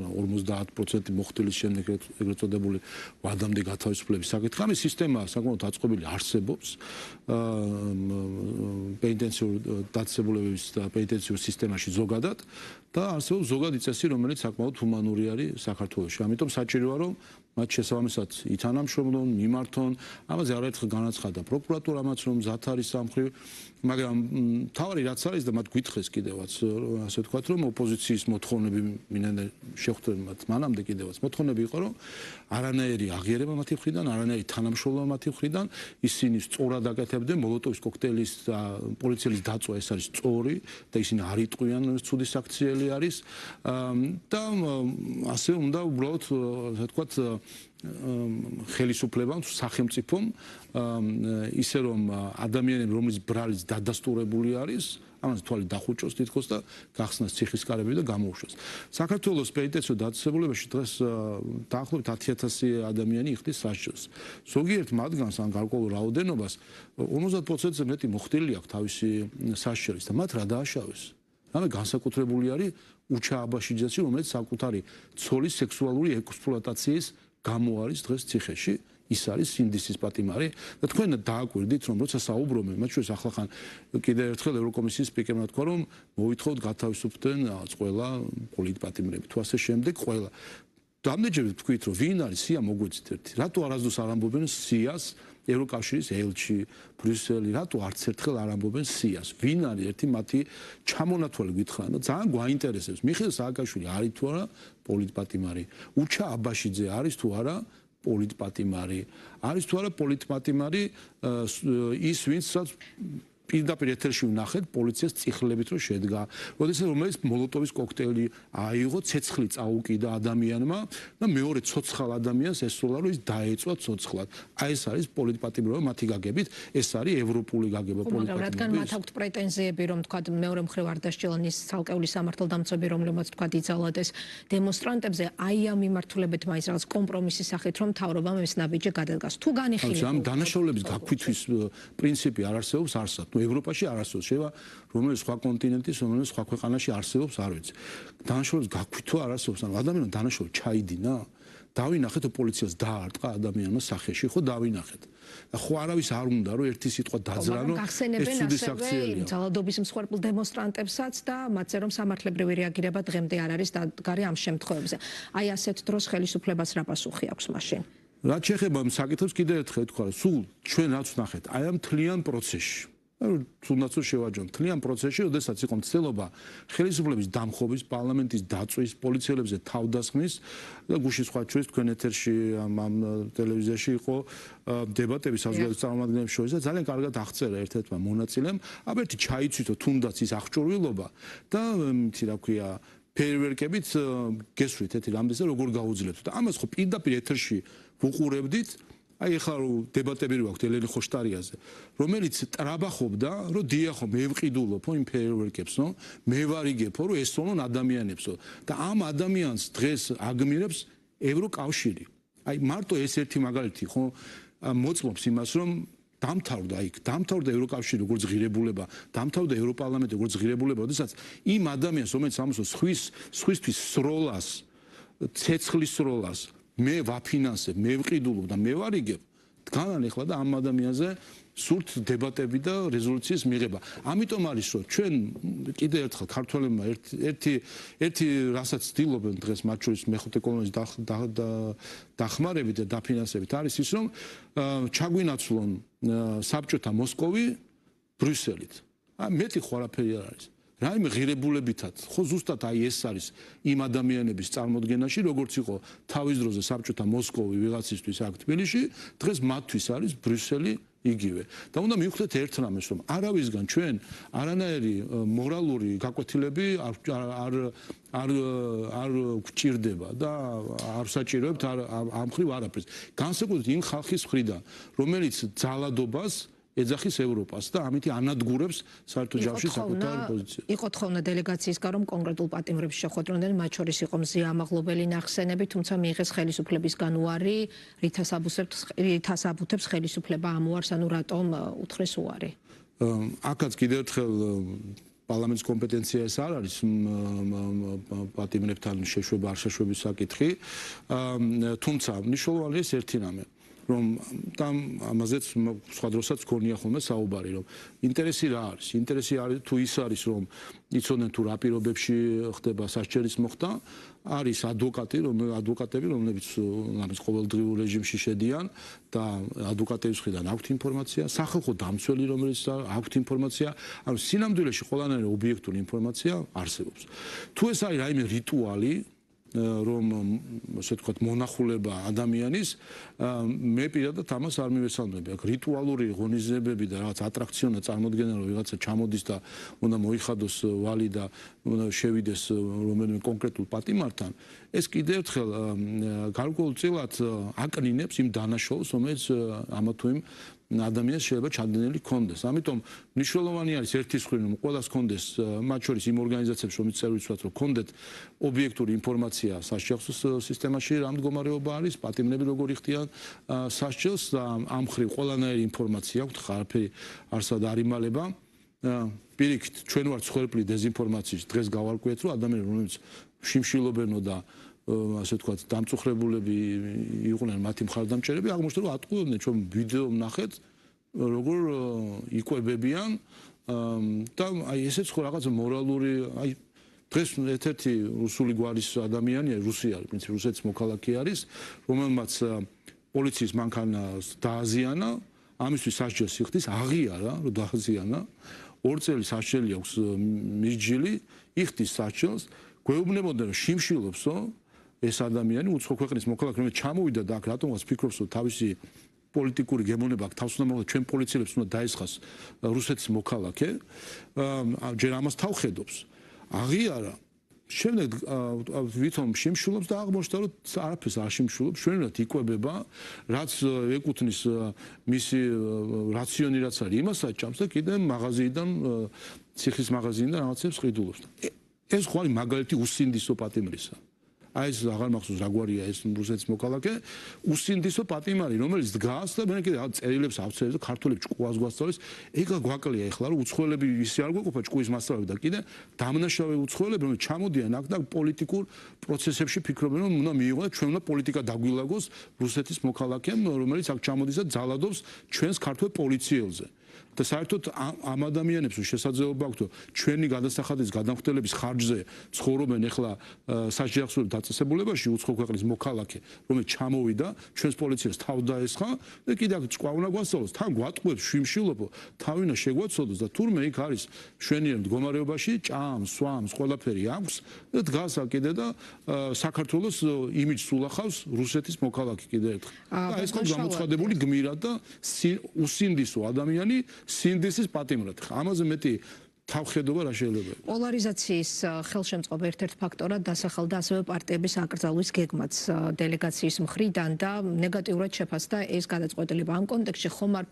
50% მოხდილის შემდეგ ეგრეთ წოდებული ვადამდე გათავისუფლების საკითხი. ამის სისტემა საკმაოდ აწყობილი არსებობს პენიტენციურ დაწესებულებების და პენიტენციურ სისტემაში ზოგადად და არსებობს ზოგადი წესი, რომელიც საკმაოდ ჰუმანური არის საქართველოში. ამიტომ საჭიროა რომ მათ შესაბამისად ითანამშრომლონ, მიმართონ. ამაზე არაერთხელ განაცხადა პროკურატურამაც, რომ მზად არის ამ მხრივ, მაგრამ თავი რაც არის და მათ გითხეს კიდევაც, ასე ვთქვათ, რომ ოპოზიციის მოთხოვნები მინდა შეხვდნენ მათ მანამდე კიდევაც მოთხოვნები იყო, რომ არანაირი აღიარება მათი მხრიდან, არანაირი თანამშრომლობა მათი მხრიდან, ისინი სწორად აკეთებდნენ მოლოტოვის კოქტეილის და პოლიციელის დაწვა, ეს არის სწორი და ისინი არ იტყვიან, ცუდი საქციელი არის და ასე უნდა უბრალოდ ასე ვთქვათ ხელისუფლებამ სახელმწიფომ ისე რომ ადამიანები რომლის ბრალიც დადასტურებული არის ამას თვალი დახუჭოს თითქოს და გახსნას ციხისკარები და გამოუშვას. საქართველოს პენიტენციურ დაწესებულებაში დღეს დაახლოებით 10,000 ადამიანი იხდის სასჯელს. ზოგიერთ მათგანს ან გარკვეულ რაოდენობას 50%-ზე მეტი მოხდილი აქვს თავისი სასჯელის და მათ რა დააშავეს. ამე განსაკუთრებული არის უჩა აბაშიძეში, რომელიც საკუთარი ცოლის სექსუალური ექსპლუატაციის გამო არის დღეს ციხეში. ის არის სინდისის პატიმარი და თქვენ დააკვირდით, რომ როცა საუბრობენ, მათ შორის ახლახან კიდევ ერთხელ ევროკომისიის სპიკერმა თქვა, რომ მოითხოვთ გათავისუფლდნენ ყველა პოლიტპატიმრები. თუ ასე შემდეგ ყველა. დამნეჯებით თქვით, რომ ვინ არის სია მოგვეცით ერთი. რატო არასდროს არ ამბობენ სიას ევროკავშირის ელჩი, ბრიუსელი, რატო არც ერთხელ არ ამბობენ სიას? ვინ არის ერთი მათი ჩამონათვალი გითხრან და ძალიან გვაინტერესებს. მიხეილ სააკაშვილი არის თუ არა პოლიტპატიმარი? უჩა აბაშიძე არის თუ არა პოლიტპატიმარი? არის თუ არა პოლიტპატიმარი ის ვინცაც პირდაპირ ეთერში ვნახეთ პოლიციას წიხლებით რომ შედგა. როდესაც რომელიც მოლოტოვის კოქტეილი აიღო, ცეცხლი წაუკიდა ადამიანმა და მეორე ცოცხალ ადამიანს ესწროლა რომ ის დაეწვა ცოცხლად. აი ეს არის პოლიტპატიმრობა მათი გაგებით, ეს არის ევროპული გაგება პოლიტპატიმრობის. რადგან მათ აქვთ პრეტენზიები, რომ თქვა მეორე მხრივ არ დასჯელანის ცალკეული სამართალდამცავები, რომლებიც თქვა იძალოდეს დემონსტრანტებზე, აი ამ მიმართულებით მაინც რაღაც კომპრომისის სახით რომ მთავრობამ ეს ნაბიჯი გადადგას. თუ განიხილება ამ დანაშაულების გაქვითვის პრინციპი არ არსებობს არსად. ევროპაში არ არსებობს, შევა რომელიც სხვა კონტინენტის, რომელიც სხვა ქვეყანაში არსებობს, არ ვიცი. დანაშაულების გაქვითვა არ არსებობს, ანუ ადამიანმა დანაშაული ჩაიდინა დავინახეთ პოლიციას დაარტყა ადამიანმა სახეში, ხო დავინახეთ. და ხო არავის არ უნდა რომ ერთი სიტყვა დაძრანო, ეს ცუდი საქციელია. ძალადობის მსხვერპლ დემონსტრანტებსაც და მათზე რომ სამართლებრივი რეაგირება დღემდე არ არის დადგარი ამ შემთხვევებზე. აი ასეთ დროს ხელისუფლებას რა პასუხი აქვს მაშინ? რაც შეეხება ამ საკითხებს კიდევ ერთხელ თქვა, რომ სულ ჩვენ რაც ვნახეთ, აი ამ თლიან პროცესში თუნდაც შევაჯამოთ თლიან პროცესში, როდესაც იყო მცდელობა ხელისუფლების დამხობის, პარლამენტის დაწვის, პოლიციელებზე თავდასხმის და გუშინ სხვა ჩვენს თქვენ ეთერში ამ ტელევიზიაში იყო დებატები საზოგადოების წარმომადგენლებს შორის და ძალიან კარგად აღწერა ერთ-ერთმა მონაწილემ, აბერტი ჩაიცვითო თუნდაც ის აღჭურვილობა და იცი რა ქვია ფეიერვერკებით გესვრით ეთი რამდენს და როგორ გაუძლებთ და ამას ხო პირდაპირ ეთერში ვუყურებდით. აი ახლა დებატები რო აქვს ელენე ხოშტარიაზე, რომელიც ტრაბახობდა, რომ დიახო მე ვყიდულობო იმ ფეიერვერკებსო, მე ვარიგებო, რომ ესწონონ ადამიანებსო და ამ ადამიანს დღეს აგმირებს ევროკავშირი. აი მარტო ეს ერთი მაგალითი ხო მოწმობს იმას, რომ დამთავრდა ევროკავშირი როგორც ღირებულება, დამთავრდა ევროპარლამენტი როგორც ღირებულება, როდესაც იმ ადამიანს, რომელიც ამასო სხვისთვის სროლას, ცეცხლის სროლას მე ვაფინანსებ, მე ვყიდულობ და მე ვარიგებ, დგანან ეხლა და ამ ადამიანზე სურთ დებატები და რეზოლუციის მიღება. ამიტომ არის რომ ჩვენ კიდევ ერთხელ ქართველებმა ერთი რასაც ცდილობენ დღეს მათ შორის მეხუთე კოლონის დახმარებით და დაფინანსებით არის ის რომ ჩაგვინაცვლონ საბჭოთა მოსკოვი ბრიუსელით. მეტი ხო არაფერი არ არის. რაიმე ღირებულებითად, ხო ზუსტად აი ეს არის იმ ადამიანების წარმოდგენაში, როგორც იყო თავის დროზე საბჭოთა მოსკოვი ვიღაცისთვის აქ თბილისში, დღეს მათთვის არის ბრიუსელი იგივე. და უნდა მივხვდეთ ერთ რამეს, რომ არავისგან ჩვენ არანაირი მორალური გაკვეთილები არ გვჭირდება და არ საჭიროებთ ამ ხრივ არაფერს. განსაკუთრებით იმ ხალხის მხრიდან, რომელიც ძალადობას ეძახის ევროპას და ამით ანადგურებს საერთო ჯამში საკუთარ პოზიციას. იყო თხოვნა დელეგაციისგან რომ კონკრეტულ პატიმრებს შეხვედროდნენ, მათ შორის იყო მზია ამაღლობელი ნახსენები, თუმცა მიიღეს ხელისუფლებისგან უარი, რითაც აბუთებს ხელისუფლება ამ უარს, ანუ რატომ უთხრეს უარი? აქაც კიდევ ერთხელ პარლამენტის კომპეტენცია ეს არ არის პატიმრებთან შეშვება არ შეშვების საკითხი, თუმცა მნიშვნელოვანია ეს ერთი რამე. რომ ამაზეც სხვა დროსაც გქონია ხოლმე საუბარი, რომ ინტერესი რა არის? ინტერესი არის თუ ის არის, რომ იცოდნენ თუ რა პირობებში ხდება სასჯელის მოხდა, არის ადვოკატები, რომლებიც ყოველდღიურ რეჟიმში შედიან და ადვოკატების მხრიდან აქვთ ინფორმაცია, სახალხო დამცველი, რომელიც აქვთ ინფორმაცია, ანუ სინამდვილეში ყველანაირი ობიექტური ინფორმაცია არსებობს. თუ ეს არის რაიმე რიტუალი, რომ ასე ვთქვათ მონახულება ადამიანის, მე პირადად ამას არ მივესალმები. აქ რიტუალური ღონისძიებები და რაღაც ატრაქციონა წარმოქმნა, რომ ვიღაცა ჩამოდის და უნდა მოიხადოს ვალი და უნდა შევიდეს რომელიმე კონკრეტულ პატიმართან, ეს კიდევ ერთხელ გარკვეულწილად აკნინებს იმ დანაშაულს, რომელიც ამა თუ იმ ადამიანს შეიძლება ჩადენილი ქონდეს. ამიტომ მნიშვნელოვანი არის ერთის მხრივ რომ ყველას ქონდეს, მათ შორის იმ ორგანიზაციებს, რომლებიც წევრიც ვართ, რომ ქონდეთ ობიექტური ინფორმაცია სასჯელს სისტემაში, რა მდგომარეობა არის, პატიმრები როგორ იხდიან სასჯელს და ამ მხრივ ყველანაირი ინფორმაცია აქვთ, არაფერი არსად არ იმალება. პირიქით, ჩვენ ვართ მსხვერპლი დეზინფორმაციის, დღეს გავარკვიეთ, რომ ადამიანები, რომლებიც შიმშილობენო და ასე ვთქვათ, დამწუხრებულები იყვნენ მათი მხარდამჭერები, აღმოჩნდა, რომ ატყუებდნენ ჩვენ ვიდეო ვნახეთ, როგორ იკვებებიან და აი ესეც ხო რაღაც მორალური, აი დღეს ერთ-ერთი რუსული გვარის ადამიანია, რუსი არის, პრინციპი რუსეთის მოქალაქე არის, რომელმაც პოლიციის მანქანას დააზიანა, ამისთვის სასჯელს იხდის, აღიარა, რომ დააზიანა, 2 წელი სასჯელი აქვს მისჯილი, იხდის სასჯელს, გვეუბნებოდნენ, რომ შიმშილობსო ეს ადამიანი უცხო ქვეყნის მოქალაქე, რომელიც ჩამოვიდა და აქ რატომღაც ფიქრობს, რომ თავისი პოლიტიკური გემოვნება აქვს, თავს უნდა მოგდა ჩვენ პოლიციელებს უნდა დაესხას რუსეთის მოქალაქე, ჯერ ამას თავხედობს. აღიარა, შემდეგ ვითომ შიმშილობს და აღმოჩნდა, რომ არაფერს არ შიმშილობს, ჩვენად იკვებება, რაც ეკუთვნის მისი რაციონი რაც არის, იმასაც ჭამს და კიდე მაღაზიიდან, ციხის მაღაზიიდან რაღაცებს ყიდულობს. ეს ხო არის მაგალითი უსინდისო პატიმრისა. აი ეს აღარ მახსოვს რა გვარია ეს რუსეთის მოქალაქე, უსინდისო პატიმარი, რომელიც დგას და მე კიდე წერილებს ავწერებს და ქართულებს ჭკუას გვასწავლის, ეგა გვაკლია ეხლა რომ უცხოელები ისე არ გვეყოფა ჭკუის მასწავლებლები და კიდე დამნაშავე უცხოელები, რომელიც ჩამოდიან აქ და პოლიტიკურ პროცესებში ფიქრობენ, რომ უნდა მიიღოს და ჩვენ უნდა პოლიტიკა დაგვილაგოს რუსეთის მოქალაქემ, რომელიც აქ ჩამოდის და ძალადობს ჩვენს ქართულ პოლიციელზე. და საერთოდ ამ ადამიანებს შესაძლებლობა აქვს ჩვენი გადასახადის გადამხდელების ხარჯზე ცხოვრობენ ახლა საჯარო დაწესებულებაში უცხო ქვეყნის მოქალაქე რომელიც ჩამოვიდა ჩვენს პოლიციას თავ დაესხა და კიდევ ჭკუა გვასწავლოს თან გვატყუებს შიმშილობო თავინა შეგვაცოდოს და თურმე იქ არის მშვენიერ მდგომარეობაში ჭამს სვამს ყველაფერი აქვს და დგას კიდე და საქართველოს იმიჯს ულახავს რუსეთის მოქალაქე კიდე ერთხელ და ეს გამოცხადებული გმირად და უსინდისო ადამიანი სინდისის პატიმრად. ამაზე მეტი თავხედობა რა შეიძლება იყოს. პოლარიზაციის ხელშემწყობ ერთ-ერთ ფაქტორად დასახელდა ასევე პარტიების აკრძალვის გეგმაც დელეგაციის მხრიდან და ნეგატიურად შეფასდა ეს გადაწყვეტილება. ამ კონტექსტში ხომ არ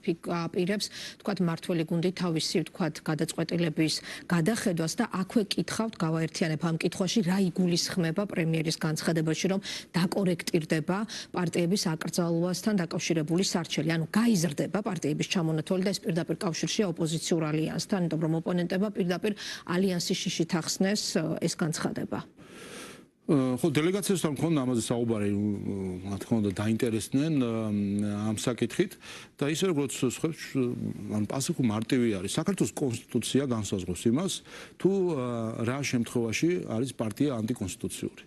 აპირებს თქვათ მართველი გუნდი თავისი თქვათ გადაწყვეტილების გადახედვას და აქვე კითხავთ გავაერთიანებ ამ კითხვაში რა იგულისხმება პრემიერის განცხადებაში რომ დაკორექტირდება პარტიების აკრძალვასთან დაკავშირებული სარჩელი. ანუ გაიზრდება პარტიების ჩამონათვალი და ეს პირდაპირ კავშირშია ოპოზიციურ ალიანსთან, იმიტომ რომ ოპონენტები პირდაპირ ალიანსის შიშით ახსნეს ეს განცხადება. ხო დელეგაციასთან მქონდა ამაზე საუბარი, რა თქმა უნდა დაინტერესდნენ ამ საკითხით და ისე როგორც სხვებს ან პასუხი მარტივი არის. საქართველოს კონსტიტუცია განსაზღვრავს იმას, თუ რა შემთხვევაში არის პარტია ანტიკონსტიტუციური.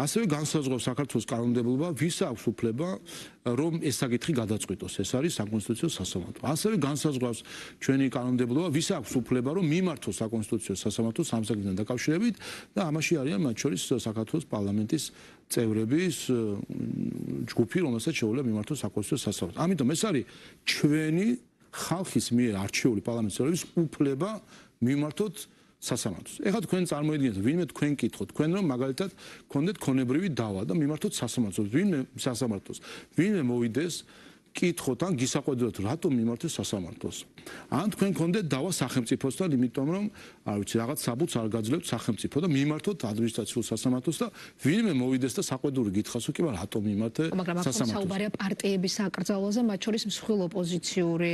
ასევე განსაზღვრავს საქართველოს კანონმდებლობა, ვის აქვს უფლება რომ ეს საკითხი გადაწყვიტოს. ეს არის საკონსტიტუციო სასამართლო. ასევე განსაზღვრავს ჩვენი კანონმდებლობა, ვის აქვს უფლება რომ მიმართოს საკონსტიტუციო სასამართლოს ამ საკითხთან დაკავშირებით და ამაში არიან მათ შორის საქართველოს პარლამენტის წევრების ჯგუფი, რომელსაც შეუძლია მიმართოს საკონსტიტუციო სასამართლოს. ამიტომ ეს არის ჩვენი ხალხის მიერ არჩეული პარლამენტის წევრების უფლება მიმართოთ სასამართლოს. ეხლა თქვენ წარმოიდგინეთ, ვინმე თქვენ კითხოთ, თქვენ რომ მაგალითად გქონდეთ ქონებრივი დავა და მიმართოთ სასამართლოს, ვინმე მოვიდეს კითხოთ ან გისაყვედროთ რატომ მიმართეს სასამართლოს. ან თქვენ გქონდეთ დავა სახელმწიფოსთან, იმიტომ რომ არ ვიცი რაღაც საბუთს არ გაძლევთ სახელმწიფო და მიმართოთ ადმინისტრაციულ სასამართლოს და ვინმე მოვიდეს და საყვედური გითხრას უკი რატომ მიმართე სასამართლოს. საუბარია პარტიების აკრძალვაზე, მათ შორის მსხვილ ოპოზიციური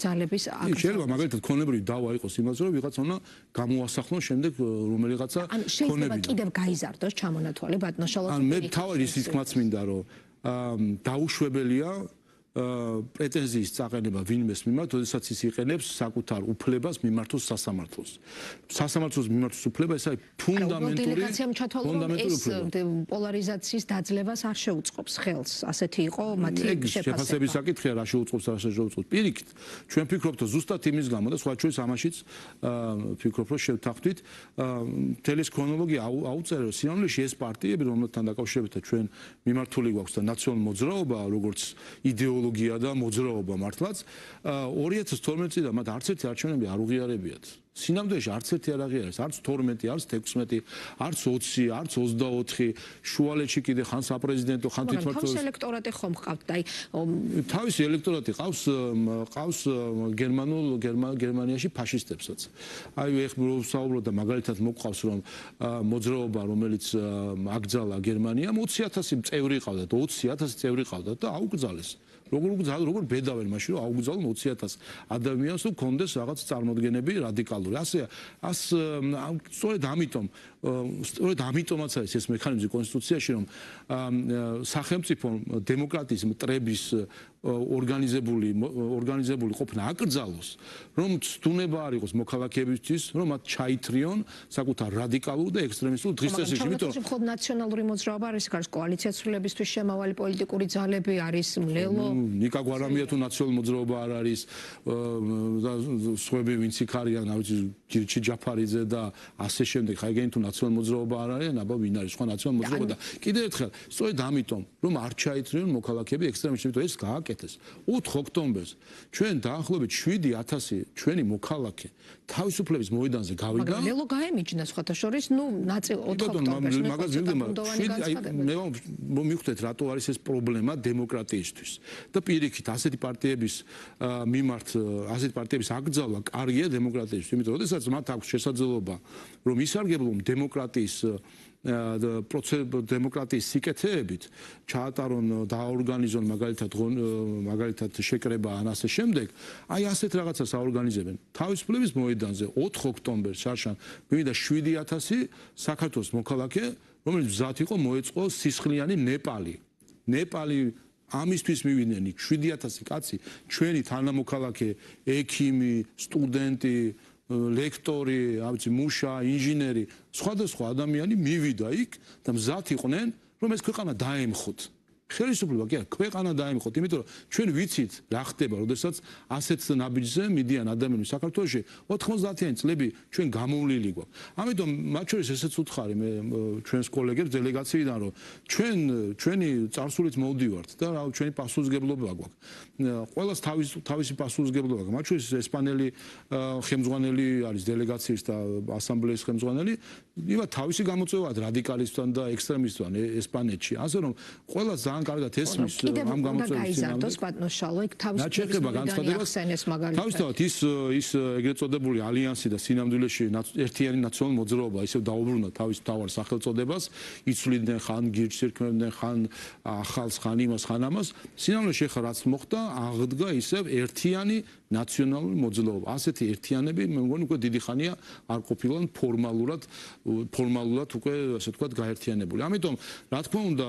ძალების აკრძალვაზე. შეიძლება მაგალითად ქონებრივი დავა იყოს იმაზე, რომ ვიღაცა უნდა გამოასახლოს შემდეგ რომელიღაცა ქონებრივი. კიდევ გაიზარდოს ჩამონათვალი ბატონო შალოს. ან მე თავი ის თქმაც მინდა რომ დაუშვებელია პრეტენზიის წაყენება ვინმეს მიმართ, როდესაც ის იყენებს საკუთარ უფლებას მიმართოს სასამართლოს. სასამართლოს მიმართოს უფლება ეს არის ფუნდამენტური პოლარიზაციის დაძლევას არ შეუწყობს ხელს. ასეთი იყო მათი შეფასება. შეფასების საკითხია რა შეუწყობს და რა შეუწყობს. პირიქით, ჩვენ ფიქრობთ ზუსტად იმის გამო და სხვა ჩვენს ამაშიც ფიქრობ რომ შევთანხმდით თელის ქრონოლოგია აუწერე რომ სინამდვილეში ეს პარტიები რომელთან დაკავშირებით ჩვენ მიმართული გვაქვს და ნაციონალურ მოძრაობა როგორც იდეოლოგია და მოძრაობა მართლაც 2012 წლიდან მათ არც ერთი არჩევნები არ უღიარებიათ. სინამდვილეში არც ერთი არ აღიარეს, არც 12, არც 16, არც 20, არც 24, შუალედში კიდე ხან საპრეზიდენტო, ხან თვითმმართველობის. თავის ელექტორატი ხომ ყავთ, აი თავისი ელექტორატი ყავს გერმანიაში ფაშისტებსაც. აი ეხლა ვსაუბრობ და მაგალითად მოყავს რომ მოძრაობა რომელიც აკრძალა გერმანიამ 20,000 წევრი ყავდა, 20,000 წევრი ყავდა და აუკრძალეს. როგორ ბედავენ მაშინ რომ აუგზავნონ 20,000 ადამიანს თუ კონდეს რაღაც წარმოდგენები რადიკალური. სწორედ ამიტომაც არის ეს მექანიზმი კონსტიტუციაში რომ სახელმწიფო დემოკრატიის მტრების ორგანიზებული ყოფნა აკრძალოს, რომ ცდუნება არ იყოს მოქალაქეებისთვის, რომ მათ ჩაითრიონ საკუთარ რადიკალურ და ექსტრემისტულ დღისწესებში, იმიტომ რომ მხოლოდ ნაციონალური მოძრაობა არის, არის კოალიცია ცვლილებისთვის შემავალი პოლიტიკური ძალები, არის მლელო. ნიკა გვარამია თუ ნაციონალური მოძრაობა არ არის, სხვები ვინც იქ არიან, რა ვიცი, ჯირჩი ჯაფარიძე და ასე შემდეგ, ხა ეგენი თუ ნაციონალური მოძრაობა არ არიან, აბა ვინ არის სხვა ნაციონალური მოძრაობა და კიდევ ერთხელ, სწორედ ამიტომ, რომ არ ჩაითრიონ მოქალაქეები ექსტრემისტები, იმიტომ ეს გააკეთეს 4 ოქტომბერს ჩვენ დაახლოებით 7,000 ჩვენი მოქალაქე თავისუფლების მოედანზე გავიდა. მაგრამ ლელო გაემიჯნა სხვათა შორის, ნაწილ 4 ოქტომბერს მე მივხვდეთ რატო არის ეს პრობლემა დემოკრატიისთვის და პირიქით ასეთი პარტიების მიმართ ასეთი პარტიების აკრძალვა კარგია დემოკრატიისთვის, იმიტომ რომ შესაძლოა მათ აქვს შესაძლებლობა რომ ისარგებლონ დემოკრატიის დემოკრატიის სიკეთეებით ჩაატარონ დააორგანიზონ მაგალითად შეკრება ან ასე შემდეგ, აი ასეთ რაღაცას აორგანიზებენ. თავისუფლების მოედანზე 4 ოქტომბერს შარშან მივიდა 7000 საქართველოს მოქალაქე, რომელიც მზად იყო მოეწყო სისხლიანი ნეპალი ამისთვის მივიდნენ 7000 კაცი, ჩვენი თანამოქალაქე, ექიმი, სტუდენტი, ლექტორი, მუშა, ინჟინერი, სხვადასხვა ადამიანი მივიდა იქ და მზად იყვნენ, რომ ეს ქვეყანა დაემხოთ. ხელისუფლება კი არა, ქვეყანა დაემხოთ, იმიტომ რომ ჩვენ ვიცით რა ხდება, როდესაც ასეთ ნაბიჯზე მიდიან ადამიანები საქართველოში 90-იანი წლები ჩვენ გამოვლილი გვაქვს. ამიტომ მათ შორის ესეც უთხარი მე ჩვენს კოლეგებს დელეგაციიდან რომ ჩვენი წარსულით მოვდივართ და რა ჩვენი პასუხისგებლობა გვაქვს. ყველას თავისი პასუხისგებლობა აქვს. მათ შორის ესპანელი ხელმძღვანელი არის დელეგაციის და ასამბლეის ხელმძღვანელი, ივა თავისი გამოწვევაა რადიკალისტთან და ექსტრემისტთან ესპანეთში. ასე რომ ყველა ძალიან კარგად ესმის ამ გამოწვევებს გაიზარდოს ბატონოს შალო იქ თავისუფლების თავისთავად ის ეგრეთ წოდებული ალიანსი და სინამდვილეში ერთიანი ნაციონალური მოძრაობა ისევ დაუბრუნდა თავის მთავარ სახელწოდებას, იცვლიდნენ ხან გირჩს ირქმევდნენ, ხან ახალს, ხან იმას, ხან ამას. სინამდვილეში ხა რაც მოხდა, აღდგა ისევ ერთიანი ნაციონალური მოძრაობა. ასეთი ერთიანები მე მგონი უკვე დიდი ხანია არ ყოფილან ფორმალურად უკვე ასე ვთქვათ გაერთიანებული. ამიტომ რა თქმა უნდა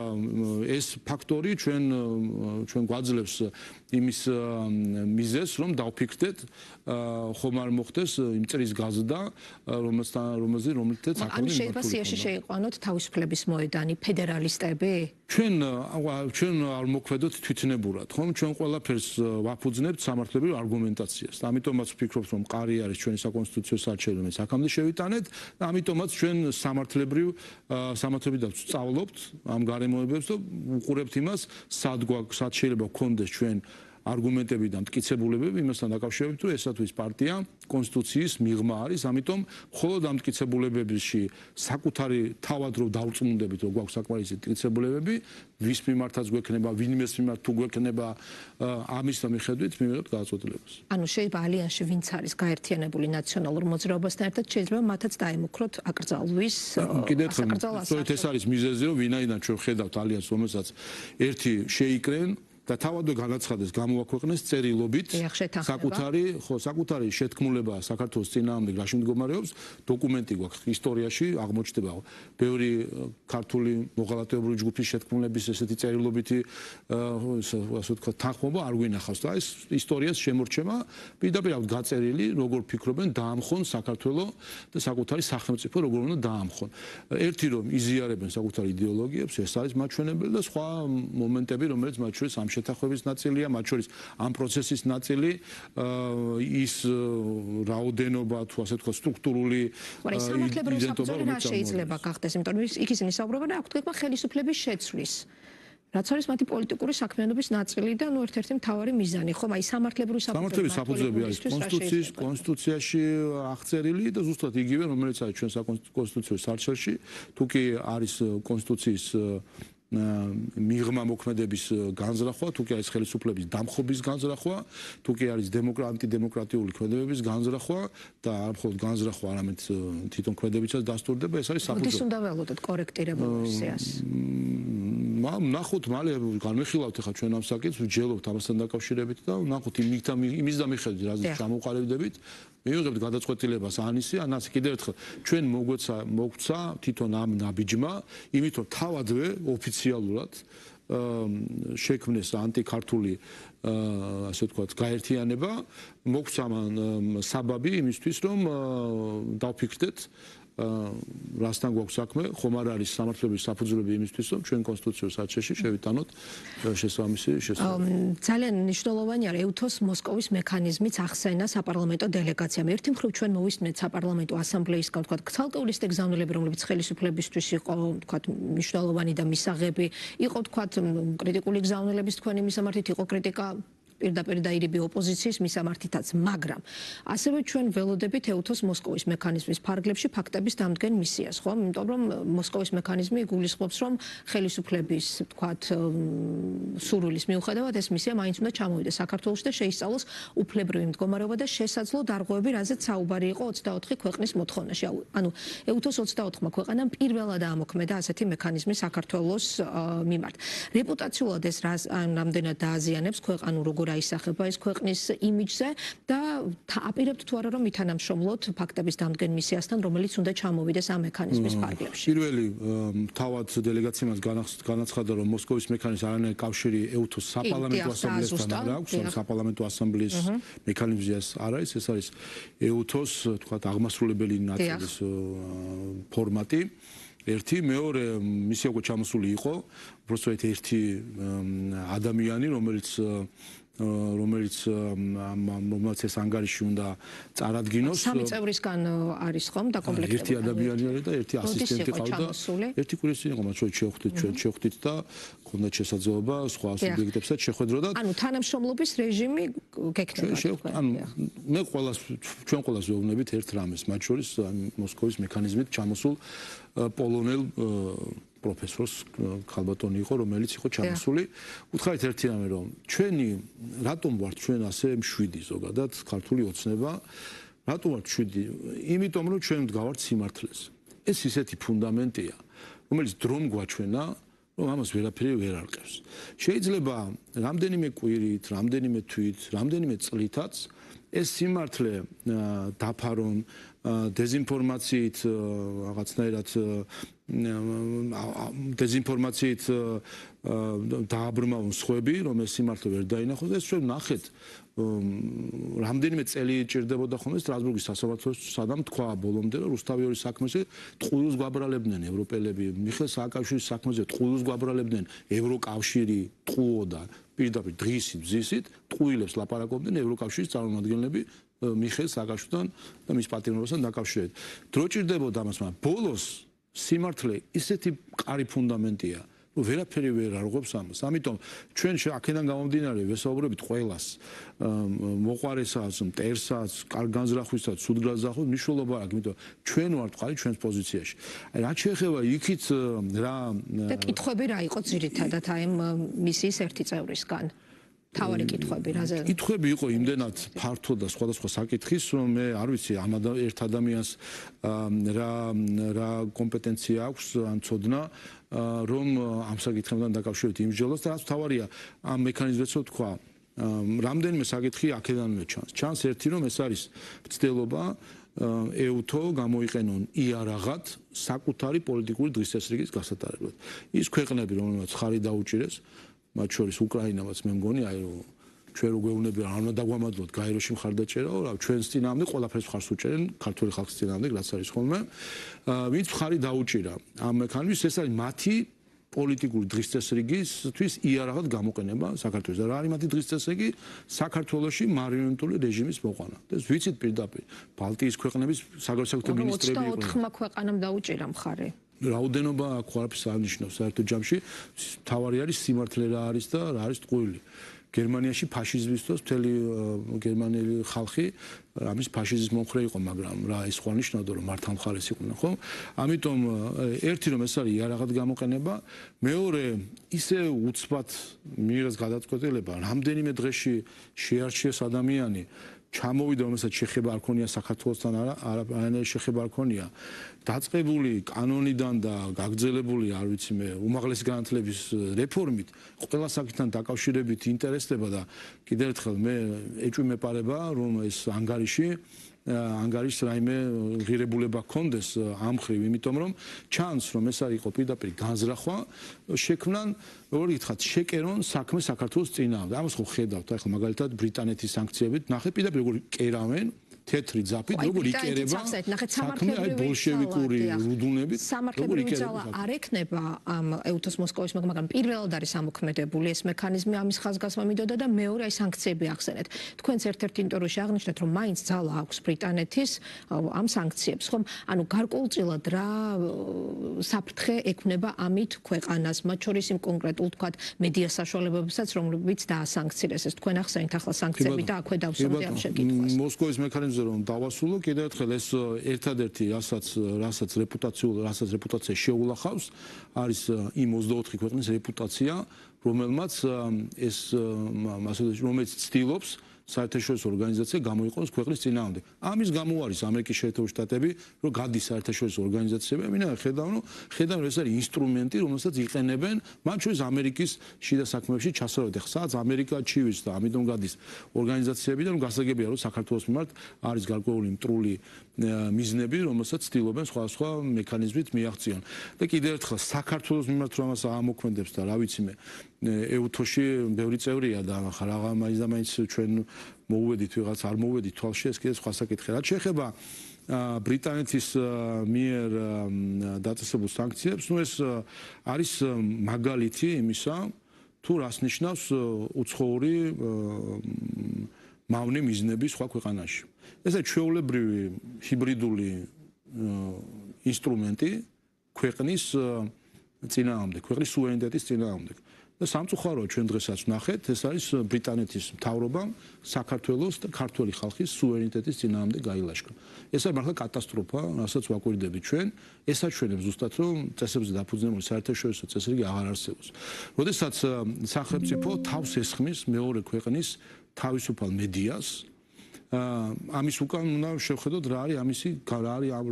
ეს ფაქტორი ჩვენ გვაძლევს იმის მიზეზს, რომ დავფიქრდეთ ხომ არ მოხდეს იმ წრის გაზრდა, რომელზეც აქამდე შეიძლება სიაში შეიყვანოთ თავისუფლების მოედანი, ფედერალისტები? ჩვენ არ მოქმედოთ თვითნებურად, ხომ? ჩვენ ყველაფერს ვაფუძნებთ სამართლებრივ არგუმენტაციას. ამიტომაც ვფიქრობთ, რომ მყარი არის ჩვენი საკონსტიტუციო საარჩევნო, რომელიც აქამდე შევიტანეთ და ამიტომაც ჩვენ სამართლებრივ ვსწავლობთ ამ გარემოებებს და უყურებთ იმას, სად შეიძლება გქონდეს ჩვენ არგუმენტები და მტკიცებულებები იმასთან დაკავშირებით, რომ ესათვის პარტია კონსტიტუციის მიღმა არის, ამიტომ მხოლოდ ამ მტკიცებულებებში საკუთარი თავად რომ დავწმუნდებით, რომ გვაქვს საკმარისი მტკიცებულებები, ვის მიმართაც გვექნება, ვინმეს მიმართ თუ გვექნება, ამის მიხედვით მივიღებთ გადაწყვეტილებას. ანუ შეიძლება ალიანსში ვინც არის გაერთიანებული ნაციონალურ მოძრაობასთან ერთად შეიძლება მათაც დაემუქროთ აკრძალვის სწორედ ეს არის მიზეზი, რომ ვინაიდან ჩვენ ხედავთ ალიანსს, რომელსაც ერთი შეიკრენ და თავადვე განაცხადეს გამოაქვეყნეს წერილობით საკუთარი შეთქმულება საქართველოს წინააღმდეგ რაში მდგომარეობს, დოკუმენტი გვაქვს ისტორიაში აღმოჩნდება ბევრი ქართული მოღალატეობრივი ჯგუფის შეთქმულების ესეთი წერილობითი ასე ვთქვათ თანხმობა არ გვინახავს და ეს ისტორიას შემორჩება პირდაპირ გაწერილი როგორ ფიქრობენ დაამხონ საქართველოს და საკუთარი სახელმწიფო როგორ უნდა დაამხონ. ერთი რომ იზიარებენ საკუთარ იდეოლოგიებს, ეს არის მაჩვენებელი და სხვა მომენტები რომელიც მათ შორის შეთანხმების ნაწილია, მათ შორის ამ პროცესის ნაწილი ის რაოდენობა თუ ასე თქვა სტრუქტურული იდენტობა რა შეიძლება გახდეს, იმიტომ რომ იქ ისინი საუბრობენ აქვთ თქვა ხელისუფლების შეცვლის. რაც არის მათი პოლიტიკური საქმიანობის ნაწილი და ერთ-ერთი მთავარი მიზანი, ხომ? აი სამართლებრივი საფუძვლები არის კონსტიტუციაში აღწერილი და ზუსტად იგივე, რომელიც არის ჩვენ საკონსტიტუციო საარჩევნში, თუ კი არის კონსტიტუციის მიღმა მოქმედების განზრახვა, თუ კი არის ხელისუფლების დამხობის განზრახვა, თუ კი არის ანტიდემოკრატიული ქმედებების განზრახვა და არ მხოლოდ განზრახვა, არამედ თვითონ ქმედებიცაც დასტურდება, ეს არის საფუძველი. ის უნდა ველოდოთ კორექტირებულ ვერსიას. ნახოთ, მალე განვიხილავთ ახლა ჩვენ ამ საკითხს, ვჯელობთ ამასთან დაკავშირებით და ნახოთ იმის და მიხედვით, რაზეც ჩამოყალიბდებით, მივიღებთ გადაწყვეტილებას ანისი, ანას კიდევ ერთხელ ჩვენ მოგვცა თვითონ ამ ნაბიჯმა, იმით რომ თავადვე ოფიციალურად შექმნეს ანტიქართული ასე ვთქვათ გაერთიანება, მოგვცა საბაბი იმისთვის რომ დავფიქრდეთ რასთან გვაქვს საქმე, ხომ არ არის სამართლებრივი საფუძვლები იმისთვის, რომ ჩვენ კონსტიტუციურ საარჩევნში შევიტანოთ შესაბამისი შესაბამისი. ძალიან მნიშვნელოვანი არის ეუთოს მოსკოვის მექანიზმის ახსენა საპარლამენტო დელეგაციამ. ერთი მხრივ ჩვენ მოვისმენთ საპარლამენტო ასამბლეისგან, ვთქვათ, ცალკეული გზავნილები, რომლებიც ხელისუფლებისთვის იყო, ვთქვათ, მნიშვნელოვანი და მისაღები, იყო, ვთქვათ, კრიტიკული გზავნილების თქვენი მისამართით იყო კრიტიკა პირდაპირ დაირიბი ოპოზიციის მისამართითაც, მაგრამ ასევე ჩვენ ველოდებით EUTO-ს მოსკოვის მექანიზმის ფარგლებში ფაქტების დამდგენ მისიას, ხო? იმიტომ რომ მოსკოვის მექანიზმი გულისხმობს, რომ ხელისუფლების, თქვათ, სურვილის მიუხედავად ეს მისია მაინც უნდა ჩამოვიდეს საქართველოში და შეისწავლოს უფლებრივი მდგომარეობა და შესაძლო დარღვევები, რაზეც საუბარი იყო 24 ქვეყნის მოთხოვნაში. ანუ EUTO-ს 24 ქვეყანამ პირველად ამოქმედა ასეთი მექანიზმი საქართველოს მიმართ. რეპუტაციულად ეს რამდენად დააზიანებს ქვეყანო როგორ აისახება ეს ქვეყნის იმიჯზე და აპირებთ თუ არა რომ ითანამშრომლოთ ფაქტების დამდგენ მისიასთან, რომელიც უნდა ჩამოვიდეს ამ მექანიზმის ფარგლებში. პირველი თავად დელეგაციამ განაცხადა, რომ მოსკოვის მექანიზმს არანაირი კავშირი EUTO-ს საპარლამენტო ასამბლეასთან არ აქვს, საპარლამენტო ასამბლეის მექანიზმი არ არის, ეს არის EUTO-ს, თქვათ, აღმასრულებელი ნაწილის ფორმატი. ერთი, მეორე, მისია უკვე ჩამოსული იყო, უბრალოდ ერთი ადამიანი, რომელიც ეს ანგარიში უნდა წარადგინოს. სამი წევრისგან არის ხომ დაკომპლექტებული? ერთი ადამიანი არის და ერთი ასისტენტი ყავდა. ერთი კვირის წინ იყო, მათ ჩვენ შევხვდით და ქონდა შესაძლებლობა სხვა სუბიექტებსაც შეხვედროდა. ანუ თანამშრომლობის რეჟიმი გექნება. ანუ მე ჩვენ ყველას ვეუბნებით ერთ რამეს, მათ შორის მოსკოვის მექანიზმით ჩამოსულ პოლონელ პროფესორს ქალბატონი იყო, რომელიც იყო ჩამოსული. უთხარით ერთი რამე, რომ ჩვენი რატომ ვართ ჩვენ ასე მშვიდი ზოგადად ქართული ოცნება? რატომ ვართ მშვიდი? იმიტომ რომ ჩვენ ვდგავართ სიმართლეს. ეს ისეთი ფუნდამენტია, რომელიც დრომ გვაჩვენა, რომ ამას ვერაფერი ვერ არყევს. შეიძლება რამდენიმე კვირით, რამდენიმე თვით, რამდენიმე წლითაც ეს სიმართლე დაფარონ დეზინფორმაციით, რაღაცნაირად დეზინფორმაციით დააბრმავონ სხვები, რომ ეს სიმართლე ვერ დაინახოს და ეს ჩვენ ნახეთ რამდენიმე წელი ჭირდებოდა ხოლმე სტრასბურგის სასამართლოს სადამ თქვა ბოლომდე რომ რუსთავიორის საქმეზე ტყუილს გვაბრალებდნენ ევროპელები, მიხეილ სააკაშვილის საქმეზე ტყუილს გვაბრალებდნენ ევროკავშირი, ტყუო და პირდაპირ დღისით, ბზისით ტყუილებს ლაპარაკობდნენ ევროკავშირის წარმომადგენლები მიხეილ სააკაშვილთან და მის პატიმრობასთან დაკავშირებით. დრო ჭირდებოდა ამას, მაგრამ ბოლოს სიმართლე ისეთი მყარი ფუნდამენტია, რომ ვერაფერი ვერ არღვევს ამას. ამიტომ ჩვენ აქედან გამომდინარე ვესაუბრებით ყველას, მოყვარესაც, მტერსაც, კარგ განზრახვისაც, სულ განზრახვას მნიშვნელობა აქვს, იმიტომ ჩვენ ვართ ხარი ჩვენს პოზიციაში. აი რაც შეეხება იქით რა და კითხვები რა იყო ძირითადად აი მისიის ერთი წევრისგან? თავარი კითხვები რაზე? კითხვები იყო იმდენად ფართო და სხვადასხვა საკითხის, რომ მე არ ვიცი ამ ერთ ადამიანს რა კომპეტენცია აქვს ან ცოდნა რომ ამ საკითხებთან დაკავშირებით იმსჯელოს და რაც თავარია ამ მექანიზმებსაც თქვა რამდენიმე საკითხი აქედანვე ჩანს. ჩანს ერთი რომ ეს არის მცდელობა EUTO გამოიყენონ იარაღად საკუთარი პოლიტიკური დღესდღეობის გასატარებლად. ის ქვეყნები რომელსაც ხარი დაუჭირეს მათ შორის უკრაინამაც მე მგონი აი რომ ჩვენ რო გვეუბნები არ უნდა დაგვამადლოთ გაეროში მხარდაჭერაო რა ჩვენს წინააღმდეგ ყველაფერს მხარს უჭერენ ქართული ხალხის წინააღმდეგ რაც არის ხოლმე ვინც მხარი დაუჭირა ამ მექანიზმს ეს არის მათი პოლიტიკური დღესდღეობისთვის იარაღად გამოყენება საქართველოს და რა არის მათი დღესდღეობები საქართველოში მარიონეტული რეჟიმის მოყვანა და ეს ვიცით პირდაპირ ბალტიის ქვეყნების საგარეო მინისტრები იყვნენ 24 ქვეყანამ დაუჭირა მხარი რაოდენობა აქ ხარფს აღნიშნავს საერთო ჯამში თავარი არის სიმართლე რა არის და რა არის ტყუილი გერმანიაში ფაშიზმისთვის მთელი გერმანელი ხალხი ამის ფაშიზმის მომხრე იყო მაგრამ რა ის ხო ნიშნავდა რომ მართა მხარეს იყვნენ ხო ამიტომ ერთი რომ ეს არის იარაღად გამოყენება მეორე ისე უცბად მიიღეს გადაწყვეტილება რამდენიმე დღეში შეარჩიეს ადამიანი ჩამოვიდა რომელსაც შეხება არ ქონია საქართველოსთან არანაირი შეხება არ ქონია დაწყებული კანონიდან და გაგრძელებული არ ვიცი მე უმაღლესი განათლების რეფორმით ყველა საკითხთან დაკავშირებით ინტერესდება და კიდევ ერთხელ მე ეჭვი მეპარება რომ ეს ანგარიშს რაიმე ღირებულება ჰქონდეს ამ ხრივ იმიტომ რომ ჩანს რომ ეს არის პირდაპირ განზრახვა შექმნან როგორ გითხრათ შეკერონ საქმე საქართველოს წინააღმდეგ ამას ხო ხედავთ ახლა მაგალითად ბრიტანეთის სანქციებით ნახეთ პირდაპირ როგორ კერავენ თეთრი ძაფით, როგორ იკერება საქმე აი ბოლშევიკური რუდუნებით, როგორ იკერება არ ექნება ამ ეუთოს მოსკოვის, მაგრამ პირველად არის ამოქმედებული ეს მექანიზმი ამის ხაზგასმა მინდოდა და მეორე აი სანქციები ახსენეთ. თქვენც ერთ-ერთ ინტერვიუში აღნიშნეთ, რომ მაინც ძალა აქვს ბრიტანეთის ამ სანქციებს, ხომ? ანუ გარკვეულწილად რა საფრთხე ექმნება ამით ქვეყანას, მათ შორის იმ კონკრეტულ თქვათ მედია საშუალებებსაც, რომლებიც დაასანქცირეს. ეს თქვენ ახსენეთ ახლა სანქციები და აქვე დავსვამდი ამ შეკითხვას. მოსკოვის მექანიზმზე რომ დავასრულო, კიდევ ერთხელ ეს ერთადერთი რასაც რეპუტაცია შეულახავს, არის იმ 24 ქვეყნის რეპუტაცია, რომელმაც რომელიც ცდილობს საერთაშორისო ორგანიზაცია გამოიყენოს ქვეყნის წინააღმდეგ. ამის გამო არის ამერიკის შეერთებული შტატები, რომ გადის საერთაშორისო ორგანიზაციები, ხედავ ეს არის ინსტრუმენტი, რომელსაც იყენებენ მათ შორის ამერიკის შიდა საქმეებში ჩასწრებით. ახლა სადაც ამერიკა ჩივის და ამიტომ გადის ორგანიზაციებიდან, რომ გასაგებია, რომ საქართველოს მიმართ არის გარკვეული მტრული მიზნები, რომელსაც ცდილობენ სხვადასხვა მექანიზმით მიაღწიონ. და კიდევ ერთხელ საქართველოს მიმართ რომ ამას ამოქმედებს და რა ვიცი მე ეუთოში ბევრი წევრია და რაღაც მაინც ჩვენ მოუვედით ვიღაც არ მოუვედით თვალში ეს კიდე სხვა საკითხი. რაც შეეხება ბრიტანეთის მიერ დაწესებულ სანქციებს, ეს არის მაგალითი იმისა, თუ რას ნიშნავს უცხოური მავნე მიზნები სხვა ქვეყანაში. ეს არის ჩვეულებრივი ჰიბრიდული ინსტრუმენტი ქვეყნის წინააღმდეგ, ქვეყნის სუვერენიტეტის წინააღმდეგ. და სამწუხაროა ჩვენ დღესაც ვნახეთ, ეს არის ბრიტანეთის მთავრობამ საქართველოს და ქართველი ხალხის სუვერენიტეტის წინააღმდეგ გაილაშქრა. ეს არის მართლა კატასტროფა, რასაც ვაკვირდებით ჩვენ, ეს აჩვენებს ზუსტად რომ წესებზე დაფუძნებული საერთაშორისო წესრიგი აღარ არსებობს. როდესაც სახელმწიფო თავს ესხმის მეორე ქვეყნის თავისუფალ მედიას, ამის უკან უნდა შევხედოთ რა არის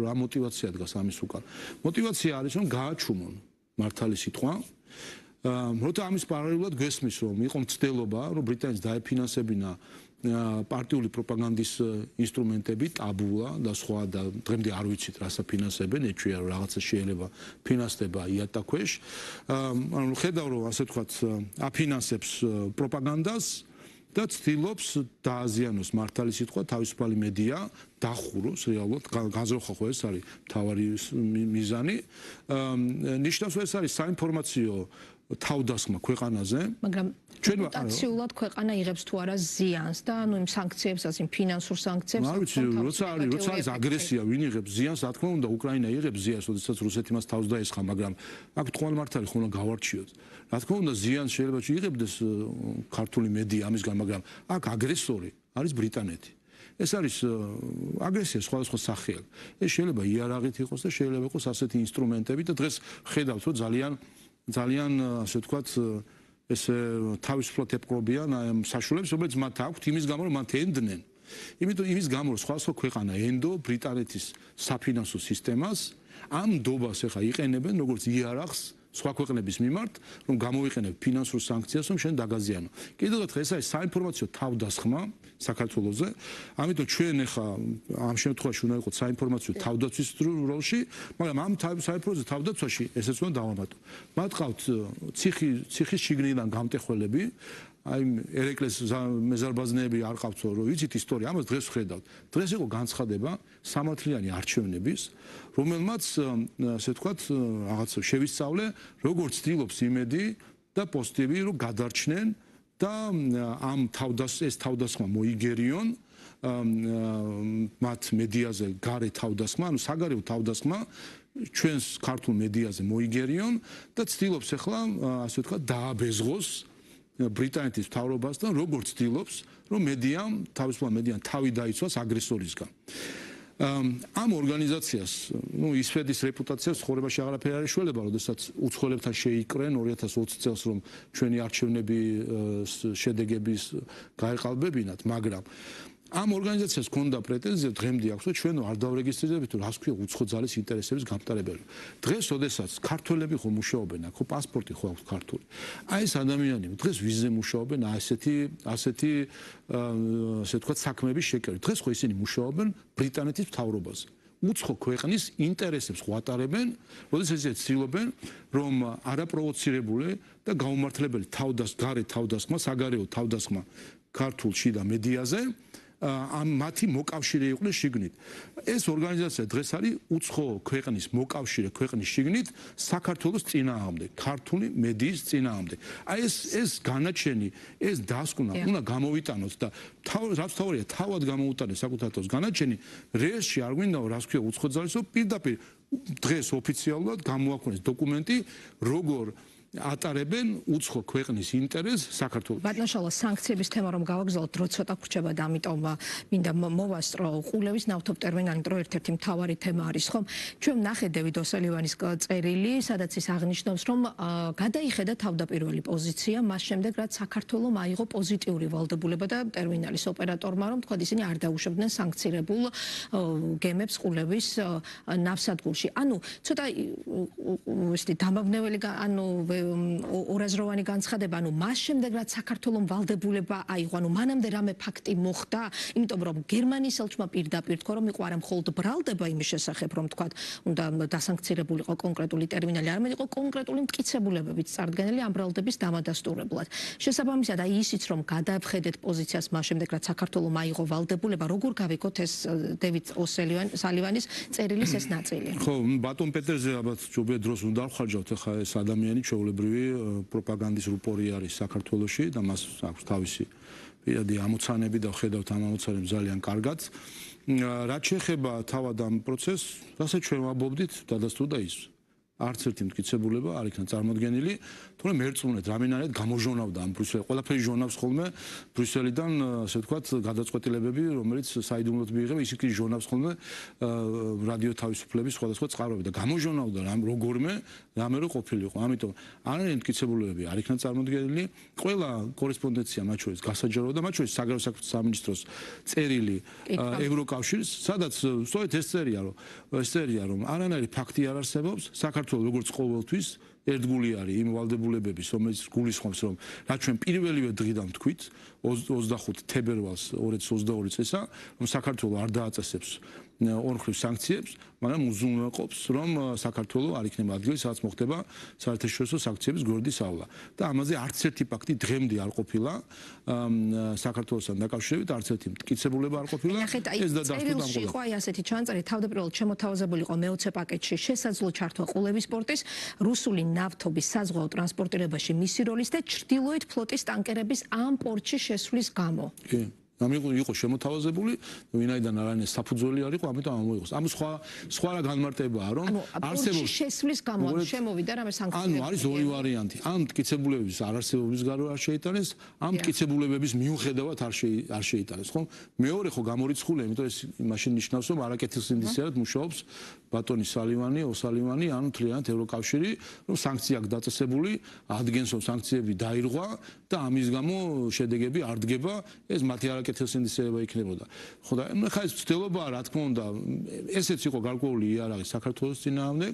რა мотиваცია დგას ამის უკან. мотиваცია არის რომ გააჩუმონ მართალი სიტყვა. როცა ამის პარალელურად გვესმის რომ იყო მცდელობა რომ ბრიტანეთს დაეფინანსებინა პარტიული პროპაგანდის ინსტრუმენტები, ტაბულა და სხვა და დღემდე არ ვიცით რას აფინანსებენ, ეჭვია რომ რაღაცა შეიძლება ფინანსდება იატა ქვეშ. ანუ ხედავ რომ ასე ვთქვათ აფინანსებს პროპაგანდას და ცდილობს დააზიანოს მართალი სიტყვა, თავისუფალი მედია, დახუროს რეალურად, განზრახვა ხო ეს არის მთავარი მიზანი. ნიშნავს ეს არის საინფორმაციო თავდასხმა ქვეყანაზე, მაგრამ რეპუტაციულად ქვეყანა იღებს თუ არა ზიანს და ანუ იმ სანქციებსაც, იმ ფინანსურ სანქციებს. არ ვიცი, როცა არის აგრესია, ვინ იღებს ზიანს, რა თქმა უნდა, უკრაინა იღებს ზიანს, როდესაც რუსეთი მას თავს დაესხა, მაგრამ აქ თხოვნა მართალი ხო უნდა გავარჩიოთ. რა თქმა უნდა, ზიანს შეიძლება იღებდეს ქართული მედია ამისგან, მაგრამ აქ აგრესორი არის ბრიტანეთი. ეს არის აგრესია სხვადასხვა სახეა. ეს შეიძლება იარაღით იყოს და შეიძლება იყოს ასეთი ინსტრუმენტები და დღეს ხედავთ, რომ ძალიან ასე ვთქვათ ესე თავისუფლად ეპყრობიან საშუალებს, რომელიც მათ აქვთ იმის გამო, რომ მათ ენდნენ. იმიტომ იმის გამო, რომ სხვადასხვა ქვეყანა ენდო ბრიტანეთის საფინანსო სისტემას, ამ ნდობას ახლა იყენებენ როგორც იარაღს სხვა ქვეყნების მიმართ, რომ გამოვიყენებ ფინანსურ სანქციას, რომ შენ დაგაზიანო. კიდევ ერთხელ ეს არის საინფორმაციო თავდასხმა საქართველოზე. ამიტომ ჩვენ ახლა ამ შემთხვევაში უნდა ვიყოთ საინფორმაციო თავდაცვის როლში, მაგრამ ამ საინფორმაციო თავდაცვაში ესეც უნდა დავამატო. მათ ყავთ ციხის შიგნიდან გამტეხველები, აი ერეკლეს მეზარბაზნეები არ ყავთო, რომ ვიცით ისტორია, ამას დღეს ვხედავთ. დღეს იყო განცხადება სამართლიანი არჩევნების, რომელმაც ასე ვთქვათ, რაღაც შევისწავლე, როგორც ცდილობს იმედი და პოსტები, რომ გადარჩნენ და ამ თავდასხმა მოიგერიონ მათ მედიაზე გარე თავდასხმა, ანუ საგარეო თავდასხმა ჩვენს ქართულ მედიაზე მოიგერიონ და ცდილობს ახლა ასე ვთქვათ დააბეზღოს ბრიტანეთის მთავრობასთან, როგორც ცდილობს, რომ მედიამ, თავისუფალ მედიამ თავი დაიცვას აგრესორისგან. ამ ორგანიზაციას, ისვედის რეპუტაციას ცხოვრებაში აღარაფერი არ ეშველება, როდესაც უცხოელებთან შეიკრენ 2020 წელს, რომ ჩვენი არჩევნები შედეგების გაეყალბებინათ, მაგრამ ამ ორგანიზაციას ქონდა პრეტენზია დღემდე აქვს, რომ ჩვენ არ დავრეგისტრირდებით, თუ რას ქვია უცხო ძალის ინტერესების გამტარებელი. დღეს, როდესაც ქართველები ხო მუშაობენ, ხო პასპორტი ხო აქვს ქართული. აი ეს ადამიანები დღეს ვიზზე მუშაობენ, ასეთი ვთქვათ საქმეების შეკრებით. დღეს ხო ისინი მუშაობენ ბრიტანეთის მთავრობაზე. უცხო ქვეყნის ინტერესებს ღვატარებენ, როდესაც ისინი ცდილობენ, რომ არაპროვოცირებული და გაუმართლებელი გარე თავდასხმა, საგარეო თავდასხმა ქართულ შიდა მედიაზე მათი მოკავშირე იყვნენ შიგნით. ეს ორგანიზაცია დღეს არის უცხო ქვეყნის მოკავშირე ქვეყნის შიგნით საქართველოს წინააღმდეგ, ქართული მედიის წინააღმდეგ. აი ეს განაჩენი, ეს დასკვნა უნდა გამოვიტანოთ და რაც თავია თავად გამოუტანეს საკუთარ თავს განაჩენი რეესში არ გვინდა რას ქვია უცხოძალისო პირდაპირ დღეს ოფიციალურად გამოაქვეყნეს დოკუმენტი როგორ ატარებენ უცხო ქვეყნის ინტერესს საქართველოს. ბატონშალა სანქციების თემა რომ გავაგზავნოთ დრო ცოტა გრჩება და ამიტომ მინდა მოვასწრო ყულევის ნავთობ ტერმინალი, იმიტომ ერთი მთავარი თემა არის ხომ. ჩვენ ვნახეთ დევიდ ოსალივანის წერილი, სადაც ის აღნიშნავს რომ გადაიხედა თავდაპირველი პოზიცია მას შემდეგ რაც საქართველოს აიღო პოზიტიური ვალდებულება და ტერმინალის ოპერატორმა რომ თქვა ისინი არ დაუშვებდნენ სანქცირებულ გემებს ყულევის ნავსადგურში. ანუ ცოტა ისეთი დამაბნეველი ანუ ორაზროვანი განცხადება, ანუ მას შემდეგ რაც საქართველოს ვალდებულება აიღო, ანუ მანამდე რამე ფაქტი მოხდა, იმიტომ რომ გერმანიის ელჩმა პირდაპირ თქვა რომ იყო არა მხოლოდ ბრალდება იმის შესახებ, რომ თქვა უნდა დასანქცირებულიყო კონკრეტული ტერმინალი, არამედ იყო კონკრეტული მტკიცებულებებით წარდგენილი ამ ბრალდების დამადასტურებლად. შესაბამისად, აი ისიც რომ გადააბხედეთ პოზიციას მას შემდეგ რაც საქართველოს აიღო ვალდებულება, როგორ გავიქოთ ეს დევიდ ოსალივანის წერილის ეს ნაწილი. ხო, ბატონ პეტერზე ალბათ ჯობია დროს უნდა ვხარჯავთ ახლა ეს ადამიანი ჩვეულებრივი პროპაგანდის რუპორი არის საქართველოში და მას აქვს თავისი პირადი ამოცანები და ხედავთ ამ ამოცანებს ძალიან კარგად. რაც შეეხება თავად ამ პროცესს, რასაც ჩვენ ვამბობდით, დადასტურდა ის. არც ერთი მტკიცებულება არ იქნა წარმოდგენილი, თუმცა მერწმუნეთ რამენად გამოჟონავდა ამ ბრიუსელი. ყველაფერი ჟონავს ხოლმე ბრიუსელიდან, ასე ვთქვათ, გადაწყვეტილებები, რომელიც საიდუმლოდ მიიღება, ისიც ჟონავს ხოლმე რადიო თავისუფლების სხვადასხვა წყაროები და გამოჟონავდა რამ როგორმე რამე რო ყოფილიყო. ამიტომ არანაირი მტკიცებულებები არ იქნა წარმოდგენილი. ყველა კორესპონდენცია მათ შორის გასაჯაროა და მათ შორის საგარეო საქმეთა სამინისტროს წერილი ევროკავშირს, სადაც სწორედ ეს წერია რომ არანაირი ფაქტი არ არსებობს საქართველოს როგორც ყოველთვის ერთგული არის იმ ვალდებულებების, რომელიც გულისხმობს, რომ რაც ჩვენ პირველივე დღიდან ვთქვით, 25 თებერვალს 2022 წელსა, რომ საქართველოს არ დააწესებს ორმხრივ სანქციებს, მაგრამ უზრუნველყოფს, რომ საქართველოს არ იქნება ადგილი, სადაც მოხდება საერთაშორისო სანქციების გვერდის ავლა. და ამაზე არც ერთი ფაქტი დღემდე არ ყოფილა საქართველოსთან დაკავშირებით, არც ერთი მტკიცებულება არ ყოფილა. ეს და დასტურდა იყო აი ასეთი ჩანაწერი, თავდაპირველად შემოთავაზებული იყო მეოცე პაკეტში შესაძლო ჩართვა ყულევის პორტის, რუსული ნავთობის საზღვაო ტრანსპორტირებაში მისი როლის და ჩრდილოეთ ფლოტის ტანკერების ამ პორტში შესვლის გამო. კი. იყო შემოთავაზებული, ვინაიდან არანაირი საფუძველი არ იყო, ამიტომ ამოიღოს. ამ სხვა რა განმარტებაა, რომ არსებობს შესვლის გამო შემოვიდა რამე სანქციები. ანუ არის ორი ვარიანტი. ამ მტკიცებულებების არარსებობის გარო არ შეიტანეს, ამ მტკიცებულებების მიუხედავად არ შეიტანეს, ხო? მეორე ხო გამორიცხულია, იმიტომ ეს მაშინ ნიშნავს, რომ არაკეთილსინდისიერად მუშაობს ბატონი ოსალივანი, ანუ მთლიანად ევროკავშირი, რომ სანქცია აქვს დაწესებული, ადგენს რომ სანქციები დაირღვა და ამის გამო შედეგები არ დგება, ეს მათი არაკეთილსინდისიერება იქნებოდა. ხო და ხა ეს ცდილობაა, რა თქმა უნდა, ესეც იყო გარკვეული იარაღი საქართველოს წინააღმდეგ,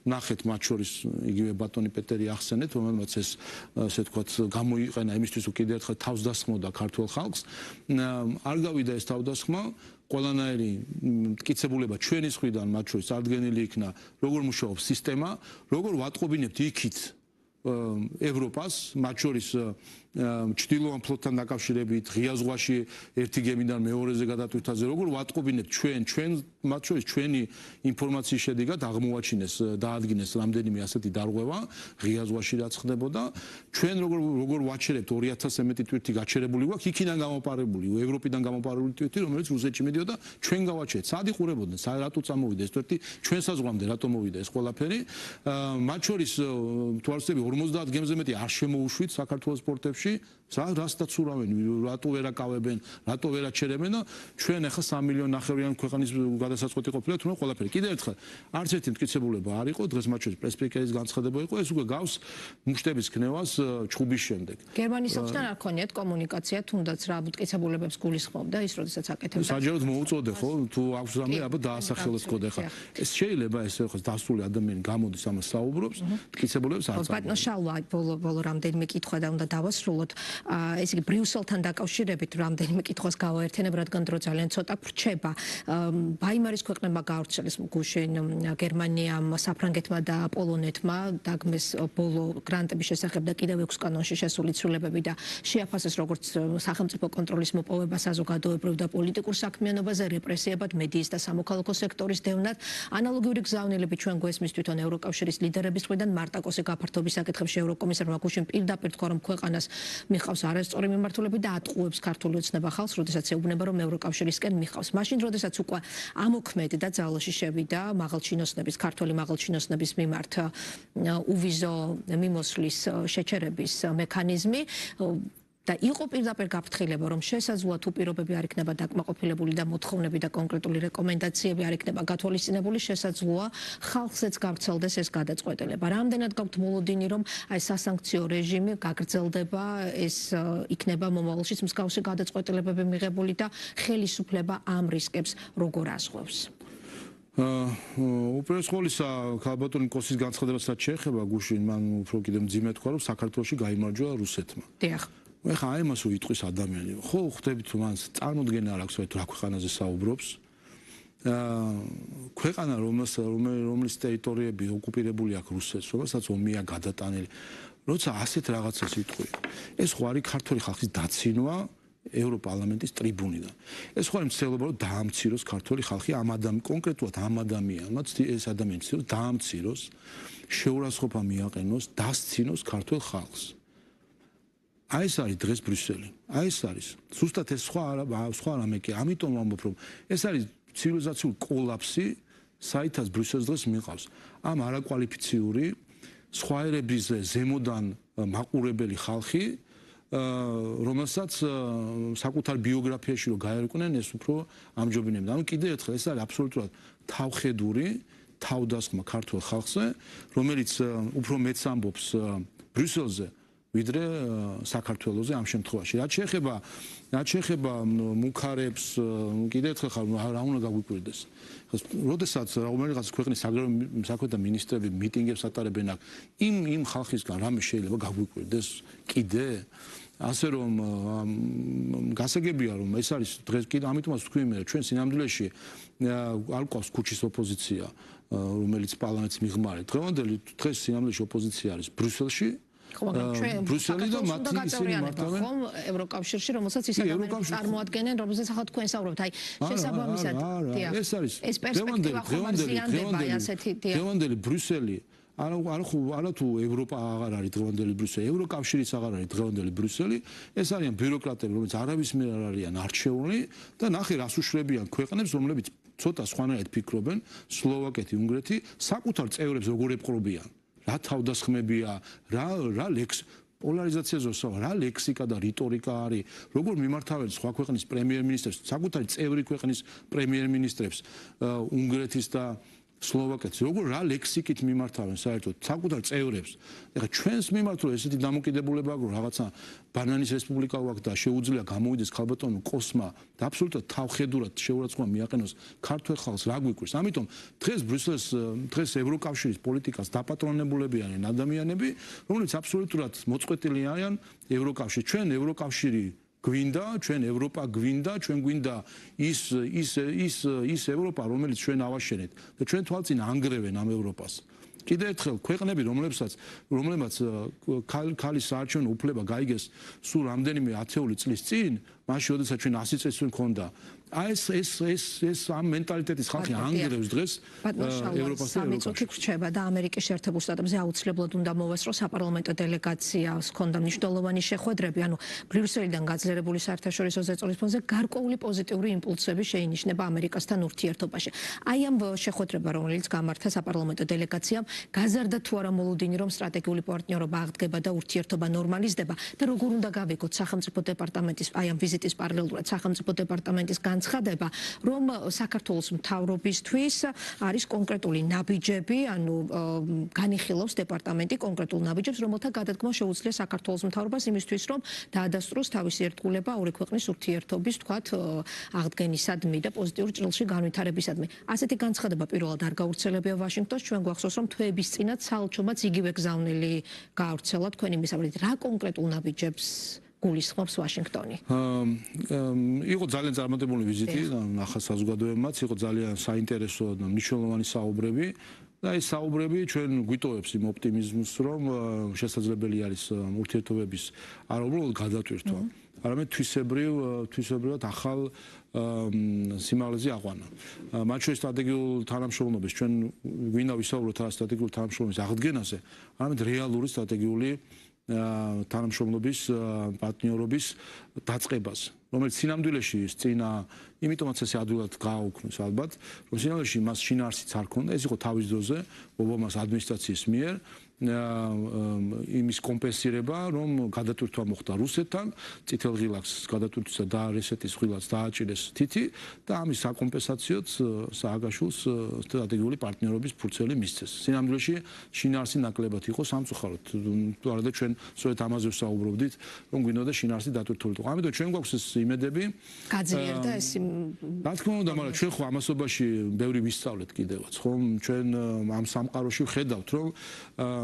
ნახეთ მათ შორის იგივე ბატონი პეტერი ახსენეთ, რომელმაც ეს ასე ვთქვათ გამოიყენა იმისთვის, რომ კიდევ ერთხელ თავს დასხმოდა ქართულ ხალხს. არ გავიდა ეს თავდასხმა, ყველანაირი მტკიცებულება ჩვენი მხრიდან მათ შორის წარდგენილი იქნა, როგორ მუშაობს სისტემა, როგორ ვატყობინებთ იქით ევროპას, მათ შორის ჩრდილოან ფლოტთან დაკავშირებით, ღია ზღვაში ერთი გემიდან მეორეზე გადატვირთვაზე, როგორ ვატყობინებთ ჩვენ მათ შორის ჩვენი ინფორმაციის შედეგად აღმოაჩინეს, დაადგინეს რამდენიმე ასეთი დარღვევა ღია ზღვაში რაც ხდებოდა, ჩვენ როგორ ვაჩერებთ 2000-ზე მეტი ტვირთი გაჩერებული გვაქვს, იქიდან გამოპარებული, ევროპიდან გამოპარებული ტვირთი, რომელიც რუსეთში მიდიოდა, ჩვენ გავაჩერეთ. სად იყურებოდნენ, რატო წამოვიდა ეს ტვირთი, ჩვენ საზღვამდე რატო მოვიდა ეს ყველაფერი? მათ შორის თუ არ ვცდები 50 გემზე მეტი არ შემოუშვით საქართველოს პორტებში, რასდაც ურავენ, რატო ვერ აკავებენ, რატო ვერ აჩერებენ და ჩვენ ახლა 3 მილიონი ნახევრიანი ქვეყნის გადასაწყვეტი ყოფილა, თუმცა ყველაფერი. კიდევ ერთხელ, არც ერთი მტკიცებულება არ იყო, დღეს მათ შორის პრესპიკერის განცხადება იყო, ეს უკვე გავს მუშტების ქნევას ჩხუბის შემდეგ. გერმანიის ელჩთან არ ქონიათ კომუნიკაცია, თუნდაც რა მტკიცებულებებს გულისხმობდა ის, როდესაც აკეთებდა. საჯაროდ მოუწოდე ხო, თუ აქვს რამე, აბა დაასახელოს კოდე ხა. ეს შეიძლება ესე ხო დასული ადამიანი გამოდის ამას საუბრობს, მტკიცებულებს არ წამოიღებს. ბატონ შალვა, ბოლო რამდენიმე კითხვა და უნდა დავასრულოთ. ესე იგი ბრიუსელთან დაკავშირებით რამდენიმე კითხვას გავაერთიანებ, რადგან დრო ძალიან ცოტა ვრჩება. ვაიმარის ქვეყნებმა გაავრცელეს გუშინ გერმანიამ, საფრანგეთმა და პოლონეთმა დაგმეს ბოლო გრანტების შესახებ და კიდევ 6 კანონში შესული ცვლილებები და შეაფასეს როგორც სახელმწიფო კონტროლის მოპოვება საზოგადოებრივ და პოლიტიკურ საქმიანობაზე, რეპრესიებად, მედიის და სამოქალაქო სექტორის დევნად. ანალოგიური გზავნილები ჩვენ გვესმის თვითონ ევროკავშირის ლიდერების მხრიდან. მარტაკოსი გაფართობის საკითხებში ევროკომისარმა გუშინ პირდაპირ თქვა, რომ ქვეყანას მიხავს არასწორი მიმართულები და ატყუებს ქართული ოცნება ხალხს, როდესაც ეუბნება, რომ ევროკავშირისკენ მიხავს. მაშინ, როდესაც უკვე ამოქმედი და ძალაში შევიდა მაღალჩინოსნების, ქართული მაღალჩინოსნების მიმართ უვიზო მიმოსვლის შეჩერების მექანიზმი და იყო პირდაპირ გაფრთხილება, რომ შესაძლოა თუ პირობები არ იქნება დაკმაყოფილებული და მოთხოვნები და კონკრეტული რეკომენდაციები არ იქნება გათვალისწინებული, შესაძლოა ხალხზეც გავრცელდეს ეს გადაწყვეტილება. რამდენად გაქვთ მოლოდინი, რომ აი სასანქციო რეჟიმი გაგრძელდება, ეს იქნება მომავალშიც მსგავსი გადაწყვეტილებები მიღებული და ხელისუფლება ამ რისკებს როგორ ასხვევს? უპირველეს ყოვლისა, ქალბატონი კოსის განცხადებაც რაც შეეხება გუშინ, მან უფრო კიდევ მძიმე თქვა, რომ საქართველოში გაიმარჯვა რუსეთმა. დიახ. ეხლა აი მას უიტყვის ადამიანი. ხო ხვდებით, რომ მას წარმოდგენა არ აქვს, რა ქვეყანაზე საუბრობს. ქვეყანა რომლის ტერიტორიები ოკუპირებული აქვს რუსეთს, რომელსაც ომია გადატანილი. როცა ასეთ რაღაცას იტყვი, ეს ხო არის ქართული ხალხის დაცინვა ევროპარლამენტის ტრიბუნიდან. ეს ხო არის მცდელობა, რომ დაამციროს ქართული ხალხი კონკრეტულად ამ ადამიანმა, ეს ადამიანი ცდილობს დაამციროს, შეურაცხყოფა მიაყენოს, დასცინოს ქართულ ხალხს. აი ეს არის დღეს ბრიუსელი. აი ეს არის. ზუსტად ეს სხვა რამე კი. ამიტომ ვამბობ, რომ ეს არის ცივილიზაციული კოლაფსი, საითაც ბრიუსელს დღეს მიყავს. ამ არაკვალიფიციური სხვაერების ზემოდან მაყურებელი ხალხი, რომელსაც საკუთარ ბიოგრაფიაში რო გაერკვნენ, ეს უფრო ამჯობინებდა. ანუ კიდევ ერთხელ ეს არის აბსოლუტურად თავხედური თავდასხმა ქართულ ხალხზე, რომელიც უფრო მეც ამბობს ბრიუსელზე ვიდრე საქართველოზე ამ შემთხვევაში. რაც შეეხება მუქარებს, კიდევ ერთხელ რა უნდა გაგვიკვირდეს. როდესაც რომელიღაც ქვეყნის საქმეთა მინისტრები მიტინგებს ატარებენ აქ, იმ ხალხისგან რამე შეიძლება გაგვიკვირდეს კიდე? ასე რომ გასაგებია, რომ ეს არის დღეს კიდე ამიტომაც ვთქვი მე, ჩვენ სინამდვილეში არ გვყავს ქუჩის ოპოზიცია, რომელიც პარლამენტს მიღმარეთ. დღეს სინამდვილეში ოპოზიცია არის ბრიუსელში. ბრიუსელი და მათი ისინი მართავენ ევროკავშირში, რომელსაც ის ადამიანები წარმოადგენენ, რომელზეც ახლა თქვენ საუბრობთ. აი, შესაბამისად, ეს არის ეს პერსპექტივა ხომ არ ზიანდება ასეთი დღევანდელი ბრიუსელი, არა თუ ევროპა აღარ არის დღევანდელი ბრიუსელი, ევროკავშირიც აღარ არის დღევანდელი ბრიუსელი, ეს არიან ბიუროკრატები, რომლებიც არავის მიერ არ არიან არჩეული და ნახე რას უშვებიან ქვეყნებს, რომლებიც ცოტა სხვანაირად ფიქრობენ, სლოვაკეთი, უნგრეთი, საკუთარ წევრებს როგორ ეპყრობიან. რა თავდასხმებია, რა პოლარიზაციაზე რა ლექსიკა და რიტორიკა არის, როგორ მიმართავენ სხვა ქვეყნის პრემიერ-მინისტრებს, საკუთარი წევრი ქვეყნის პრემიერ-მინისტრებს, უნგრეთის და სლოვაკეთის, როგორ რა ლექსიკით მიმართავენ საერთოდ საკუთარ წევრებს. ეხლა ჩვენს მიმართ რომ ესეთი დამოკიდებულება აქვს, რაღაცა ბანანის რესპუბლიკა ვაქვს და შეუძლია გამოვიდეს ქალბატონო კოსმა და აბსოლუტურად თავხედურად შეურაცხყოფა მიაყენოს ქართულ ხალხს, რა გვიკვირს. ამიტომ დღეს ევროკავშირის პოლიტიკას დაპატრონებულები არიან ადამიანები, რომლებიც აბსოლუტურად მოწყვეტილი არიან ევროკავშირში. ჩვენ ევროკავშირი გვინდა, ჩვენ ევროპა გვინდა, ჩვენ გვინდა ის ევროპა, რომელიც ჩვენ ავაშენეთ და ჩვენ თვალწინ ანგრევენ ამ ევროპას. კიდევ ერთხელ ქვეყნები, რომლებსაც ქალის საარჩევნო უფლება გაიგეს სულ რამდენიმე ათეული წლის წინ, მაშინ როდესაც ჩვენ 100 წელს ვინ ქონდა. აი ეს ამ მენტალიტეტის ხალხი ანგრევს დღეს ევროპას და ევროკავშირს. რჩება და ამერიკის შეერთებულ შტატებზე აუცილებლად უნდა მოვესწრო საპარლამენტო დელეგაციას ქონდა მნიშვნელოვანი შეხვედრები, ანუ ბრიუსელიდან გაძლიერებული საერთაშორისო ზეწოლის ფონზე გარკვეული პოზიტიური იმპულსები შეინიშნება ამერიკასთან ურთიერთობაში. აი ამ შეხვედრება, რომელიც გამართა საპარლამენტო დელეგაციამ, გაზარდა თუ არა მოლოდინი, რომ სტრატეგიული პარტნიორობა აღდგება და ურთიერთობა ნორმალიზდება და როგორ უნდა გავიგოთ სახელმწიფო დეპარტამენტის აი ამ ვიზიტის პარალელურად სახელმწიფო დეპარტამენტის განცხადება, რომ საქართველოს მთავრობისთვის არის კონკრეტული ნაბიჯები, ანუ განიხილავს დეპარტამენტი კონკრეტულ ნაბიჯებს, რომელთა გადადგმა შეუძლია საქართველოს მთავრობას იმისთვის, რომ დაადასტუროს თავისი ერთგულება ორი ქვეყნის ურთიერთობის, თქვათ, აღდგენისადმი და პოზიტიურ ჭრილში განვითარებისადმი. ასეთი განცხადება პირველად არ გავრცელებია ვაშინგტონს, ჩვენ გვახსოვს, რომ თვეების წინათ საელჩომაც იგივე გზავნილი გაავრცელა თქვენი მისამართით. რა კონკრეტულ ნაბიჯებს გულისხმობს ვაშინგტონი? იყო ძალიან წარმატებული ვიზიტი, ახალ საზოგადოებამაც იყო ძალიან საინტერესო და მნიშვნელოვანი საუბრები. და ეს საუბრები ჩვენ გვიტოვებს იმ ოპტიმიზმს, რომ შესაძლებელი არის ურთიერთობების არა უბრალოდ გადატვირთვა, არამედ თვისებრივად ახალ სიმაღლეზე აყვანა. მათ შორის სტრატეგიულ თანამშრომლობის ჩვენ გვინდა ვისაუბროთ რა სტრატეგიულ თანამშრომლობის აღდგენაზე, არამედ რეალური სტრატეგიული თანამშრომლობის პარტნიორობის დაწყებას, რომელიც სინამდვილეში წინა იმიტომაც ესე ადვილად გააუქმეს ალბათ, რომ სინამდვილეში მას შინაარსიც არ ქონდა, ეს იყო თავის დროზე ობამას ადმინისტრაციის მიერ იმის კომპენსირება, რომ გადატვირთვა მოხდა რუსეთთან, წითელღილაკს გადატვირთვისა და რესეთის ღილაკს დააჭირეს თითი და ამის საკომპენსაციოდ სააგაშვილს სტრატეგიული პარტნიორობის ფურცელი მისცეს. სინამდვილეში შინაარსი ნაკლებად იყო სამწუხაროდ. თუმცა ჩვენ სწორედ ამაზე ვსაუბრობდით, რომ გვინდოდა შინაარსი დატვირთულიყო. ამიტომ ჩვენ გვაქვს ეს იმედები. გაძლიერდა ეს რა თქმა უნდა, მაგრამ ჩვენ ხო ამასობაში ბევრი ვისწავლეთ კიდევაც, ხომ? ჩვენ ამ სამყაროში ვხედავთ, რომ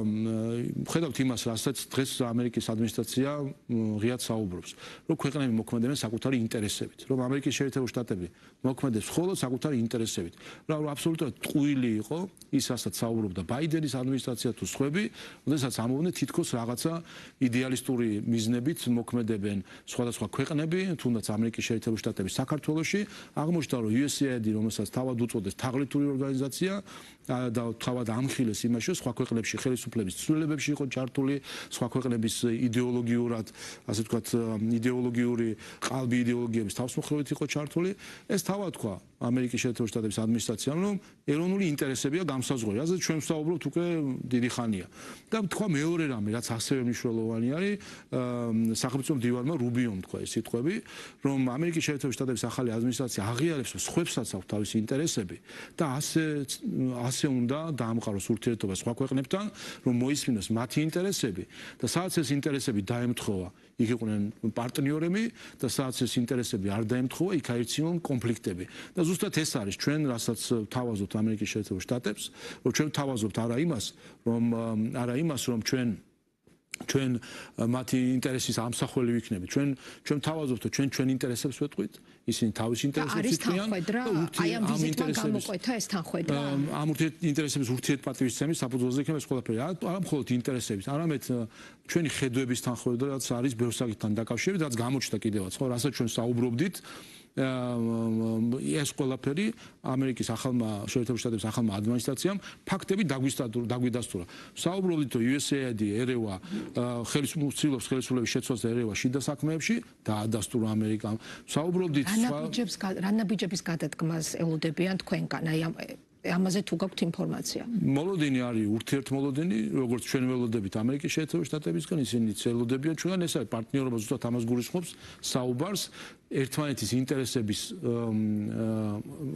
ხედავთ იმას, რასაც დღეს ამერიკის ადმინისტრაცია ღიად საუბრობს, რომ ქვეყნები მოქმედებენ საკუთარი ინტერესებით, რომ ამერიკის შეერთებული შტატები მოქმედებს მხოლოდ საკუთარი ინტერესებით. რომ აბსოლუტურად ტყუილი იყო ის, რასაც საუბრობდა ბაიდენის ადმინისტრაცია თუ სხვები, როდესაც ამბობდნენ თითქოს რაღაცა იდეალისტური მიზნებით მოქმედებენ სხვადასხვა ქვეყნები, თუნდაც ამერიკის შეერთებული შტატები საქართველოში, აღმოჩნდა, რომ USAID, რომელსაც თავად უწოდეს თაღლითური ორგანიზაცია და თავად ამხილეს იმაში, სხვა ქვეყნებში ხელისუფლების ცვლილებებში იყო ჩართული, სხვა ქვეყნების იდეოლოგიურად, ასე ვთქვათ, იდეოლოგიური ყალბი იდეოლოგიების თავსმოხრებით იყო ჩართული. ეს თავად თქვა ამერიკის შეერთებული შტატების ადმინისტრაციამ, რომ ეროვნული ინტერესებია გამსაზღვრელი. ასე ჩვენ ვსაუბრობთ უკვე დიდი ხანია. და თქვა მეორე რამე, რაც ასევე მნიშვნელოვანი არის, სახელმწიფო მდივანმა რუბიომ თქვა ეს სიტყვები, რომ ამერიკის შეერთებული შტატების ახალი ადმინისტრაცია აღიარებს, რომ სხვებსაც აქვს თავისი ინტერესები და ასე უნდა დაამყაროს ურთიერთობა სხვა ქვეყნებთან, რომ მოისმინოს მათი ინტერესები და სადაც ეს ინტერესები დაემთხოვა, იქ იყვნენ პარტნიორები და სადაც ეს ინტერესები არ დაემთხოვა, იქ აირჩიონ კონფლიქტები. და ზუსტად ეს არის ჩვენ, რასაც ვთავაზობთ ამერიკის შეერთებულ შტატებს, რომ ჩვენ ვთავაზობთ არა იმას, რომ ჩვენ მათი ინტერესის ამსახველი ვიქნებით. ჩვენ ვთავაზობთ, რომ ჩვენ ინტერესებს ვეტყვით, ისინი თავის ინტერესებს იტყვიან და აი ამ ვიზიტმა გამოკვეთა ეს თანხwebdriver. ამ ინტერესების ურთიერთპატივისცემის საფუძველზე იქნება ეს ყველაფერი. არა მხოლოდ ინტერესების, არამედ ჩვენი ხედვების თანხwebdriver, რაც არის ბევრ საკითხთან დაკავშირებით, რაც გამოჩნდა კიდევაც, ხო, რასაც ჩვენ საუბრობდით. ეს ყველაფერი ამერიკის შეერთებული შტატების ახალმა ადმინისტრაციამ ფაქტები დაგვიდასტურა. საუბრობდით, რომ USAID ერევა ხელისუფლების შეცვლას და ერევა შიდა საქმეებში დაადასტურა ამერიკამ. საუბრობდით რა ნაბიჯების გადადგმას ელოდებიან თქვენგან? აი ამაზე თუ გაქვთ ინფორმაცია? მოლოდინი არის ურთიერთმოლოდინი, როგორც ჩვენ ველოდებით ამერიკის შეერთებული შტატებისგან, ისინი ელოდებიან ჩვენგან, ეს არის პარტნიორობა, ზუსტად ამას გულისხმობს საუბარს ერთმანეთის ინტერესების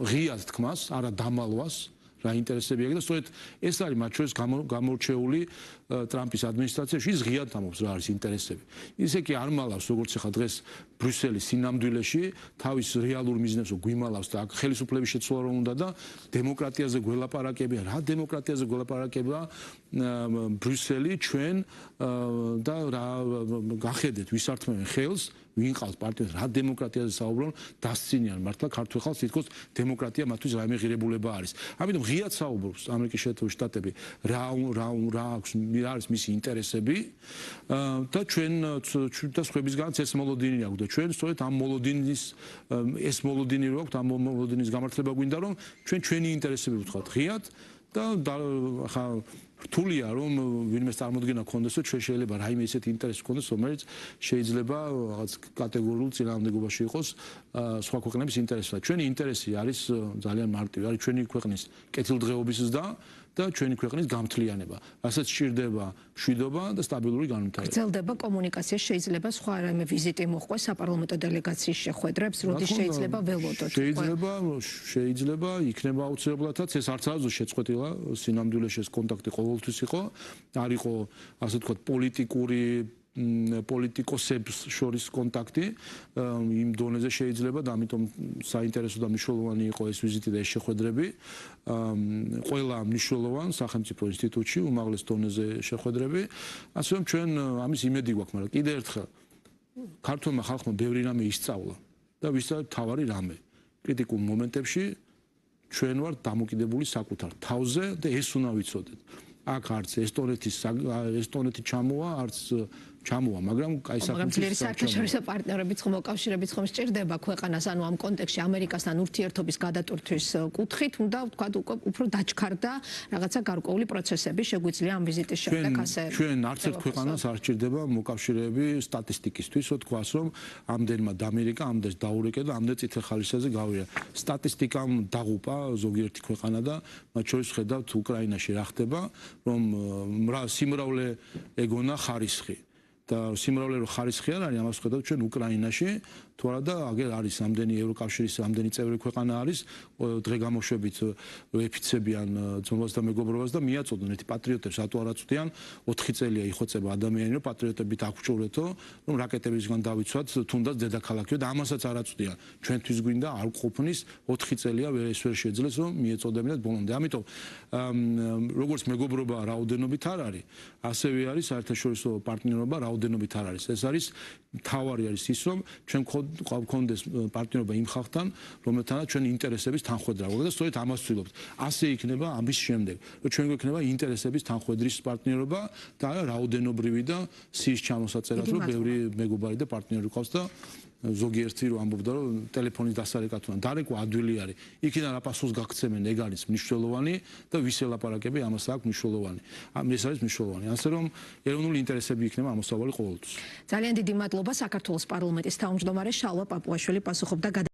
ღიად თქმას, არა დამალვას. რა ინტერესები აქვს და სწორედ ეს არის მათ შორის გამორჩეული ტრამპის ადმინისტრაციაში, ის ღიად ამბობს რა არის ინტერესები. ისე კი არ მალავს, როგორც ახლა დღეს ბრიუსელის სინამდვილეში თავის რეალურ მიზნებს გვიმალავს და აქ ხელისუფლების შეცვლა რომ უნდა და დემოკრატიაზე გველაპარაკებია, რა დემოკრატიაზე გველაპარაკება ბრიუსელი ჩვენ და რა გახედეთ ვისართმევენ ხელს ვინ ყავს პარტიას რა დემოკრატიაზე საუბრობენ დასცინიან მართლა ქართულ ხალხს თითქოს დემოკრატია მათთვის რაიმე ღირებულება არის. ამიტომ ღიად საუბრობს ამერიკის შეერთებული შტატები რა არის მისი ინტერესები და ჩვენ და სხვებისგანაც ეს მოლოდინი აქვს და ჩვენ სწორედ ამ მოლოდინის ეს მოლოდინი რო აქვს ამ მოლოდინის გამართლება გვინდა რომ ჩვენი ინტერესები ვთქვათ ღიად და ხა რთულია რომ ვინმე წარმოდგენა გქონდეს რომ ჩვენ შეიძლება რაიმე ისეთი ინტერესი გქონდეს რომელიც შეიძლება რაღაც კატეგორიულ წინააღმდეგობაში იყოს სხვა ქვეყნების ინტერესთან. ჩვენი ინტერესი არის ძალიან მარტივი, არის ჩვენი ქვეყნის კეთილდღეობის ზრდა და ჩვენი ქვეყნის გამთლიანება. რასაც სჭირდება მშვიდობა და სტაბილური განვითარება. გრძელდება კომუნიკაცია, შეიძლება სხვა რაიმე ვიზიტი მოხდეს საპარლამენტო დელეგაციის შეხვედრებს, როდის შეიძლება ველოდოთ. შეიძლება, იქნება აუცილებლადაც ეს არც არასდროს შეწყვეტილა, სინამდვილეში ეს კონტაქტი ყოველთვის იყო, არ იყო ასე ვთქვათ პოლიტიკოსებს შორის კონტაქტი იმ დონეზე შეიძლება და ამიტომ საინტერესო და მნიშვნელოვანი იყო ეს ვიზიტი და ეს შეხვედრები ყველა მნიშვნელოვან სახელმწიფო ინსტიტუტში უმაღლეს დონეზე შეხვედრები ასე რომ ჩვენ ამის იმედი გვაქვს მაგრამ კიდევ ერთხელ ქართულმა ხალხმა ბევრი რამე ისწავლა და ვისწავლეთ თავარი რამე. კრიტიკულ მომენტებში ჩვენ ვართ დამოკიდებული საკუთარ თავზე და ეს უნდა ვიცოდეთ. აქ არც ესტონეთი ჩამოვა, არც ჩამოვა, მაგრამ კაი მაგრამ ძლიერი საერთაშორისო პარტნიორებიც ხომ მოკავშირეებიც ხომ სჭირდება ქვეყანას, ანუ ამ კონტექსტში ამერიკასთან ურთიერთობის გადატვირთვის კუთხით უნდა ვთქვათ უფრო დაჩქარდა რაღაცა გარკვეული პროცესები, შეგვიძლია ამ ვიზიტის შემდეგ ასე. ჩვენ არც ერთ ქვეყანას არ სჭირდება მოკავშირეები სტატისტიკისთვის, ვთქვას რომ ამდენმა დამირეკა, ამდენს დაურეკა და ამდენ წითელ ხალისაზე გავია. სტატისტიკამ დაღუპა ზოგიერთი ქვეყანა და მათ შორის ხედავთ უკრაინაში რა ხდება, რომ სიმრავლე ეგონა ხარისხი. და სიმრავლე რო ხარისხი არ არის, ამას ხედავთ ჩვენ უკრაინაში, თუ არა და აგერ არის ამდენი ევროკავშირის ამდენი წევრი ქვეყანა არის, დღე გამოშვებით ეფიცებიან ძმობას და მეგობრობას და მიაწოდონ ერთი პატრიოტებს, რატო არ აწვდიან 4 წელია იხოცება ადამიანი, რომ პატრიოტებით აღჭურვეთო, რომ რაკეტებისგან დავიცვათ თუნდაც დედაქალაქიო და ამასაც არ აწვდიან. ჩვენთვის გვინდა არ ყოფნის 4 წელია ეს ვერ შეძლეს, რომ მიეწოდებინათ ბოლომდე. ამიტომ როგორც მეგობრობა რაოდენობით არ არის, ასევე არის საერთაშორისო პარტნიორობა რაოდენობით არ არის. ეს არის თავარი არის ის, რომ ჩვენ გვქონდეს პარტნიორობა იმ ხალხთან, რომელთანაც ჩვენ ინტერესების თანხვედრა გვაქვს და სწორედ ამას ვცდილობთ. ასე იქნება ამის შემდეგ, რომ ჩვენ გვექნება ინტერესების თანხვედრის პარტნიორობა და არა რაოდენობრივი და სიის ჩამოსაწერად, რომ ბევრი მეგობარი და პარტნიორი ყავს და ზოგიერთი რომ ამბობდა რომ ტელეფონის დასარეკად უნდა დარეკვა ადვილი არის. იქიდან რა პასუხს გაგცემენ, ეგ არის მნიშვნელოვანი და ვის ელაპარაკები ამას აქვს მნიშვნელოვანი. ეს არის მნიშვნელოვანი. ასე რომ ეროვნული ინტერესები იქნება ამოსავალი ყოველთვის. ძალიან დიდი მადლობა საქართველოს პარლამენტის თავმჯდომარე შალვა პაპუაშვილი პასუხობდა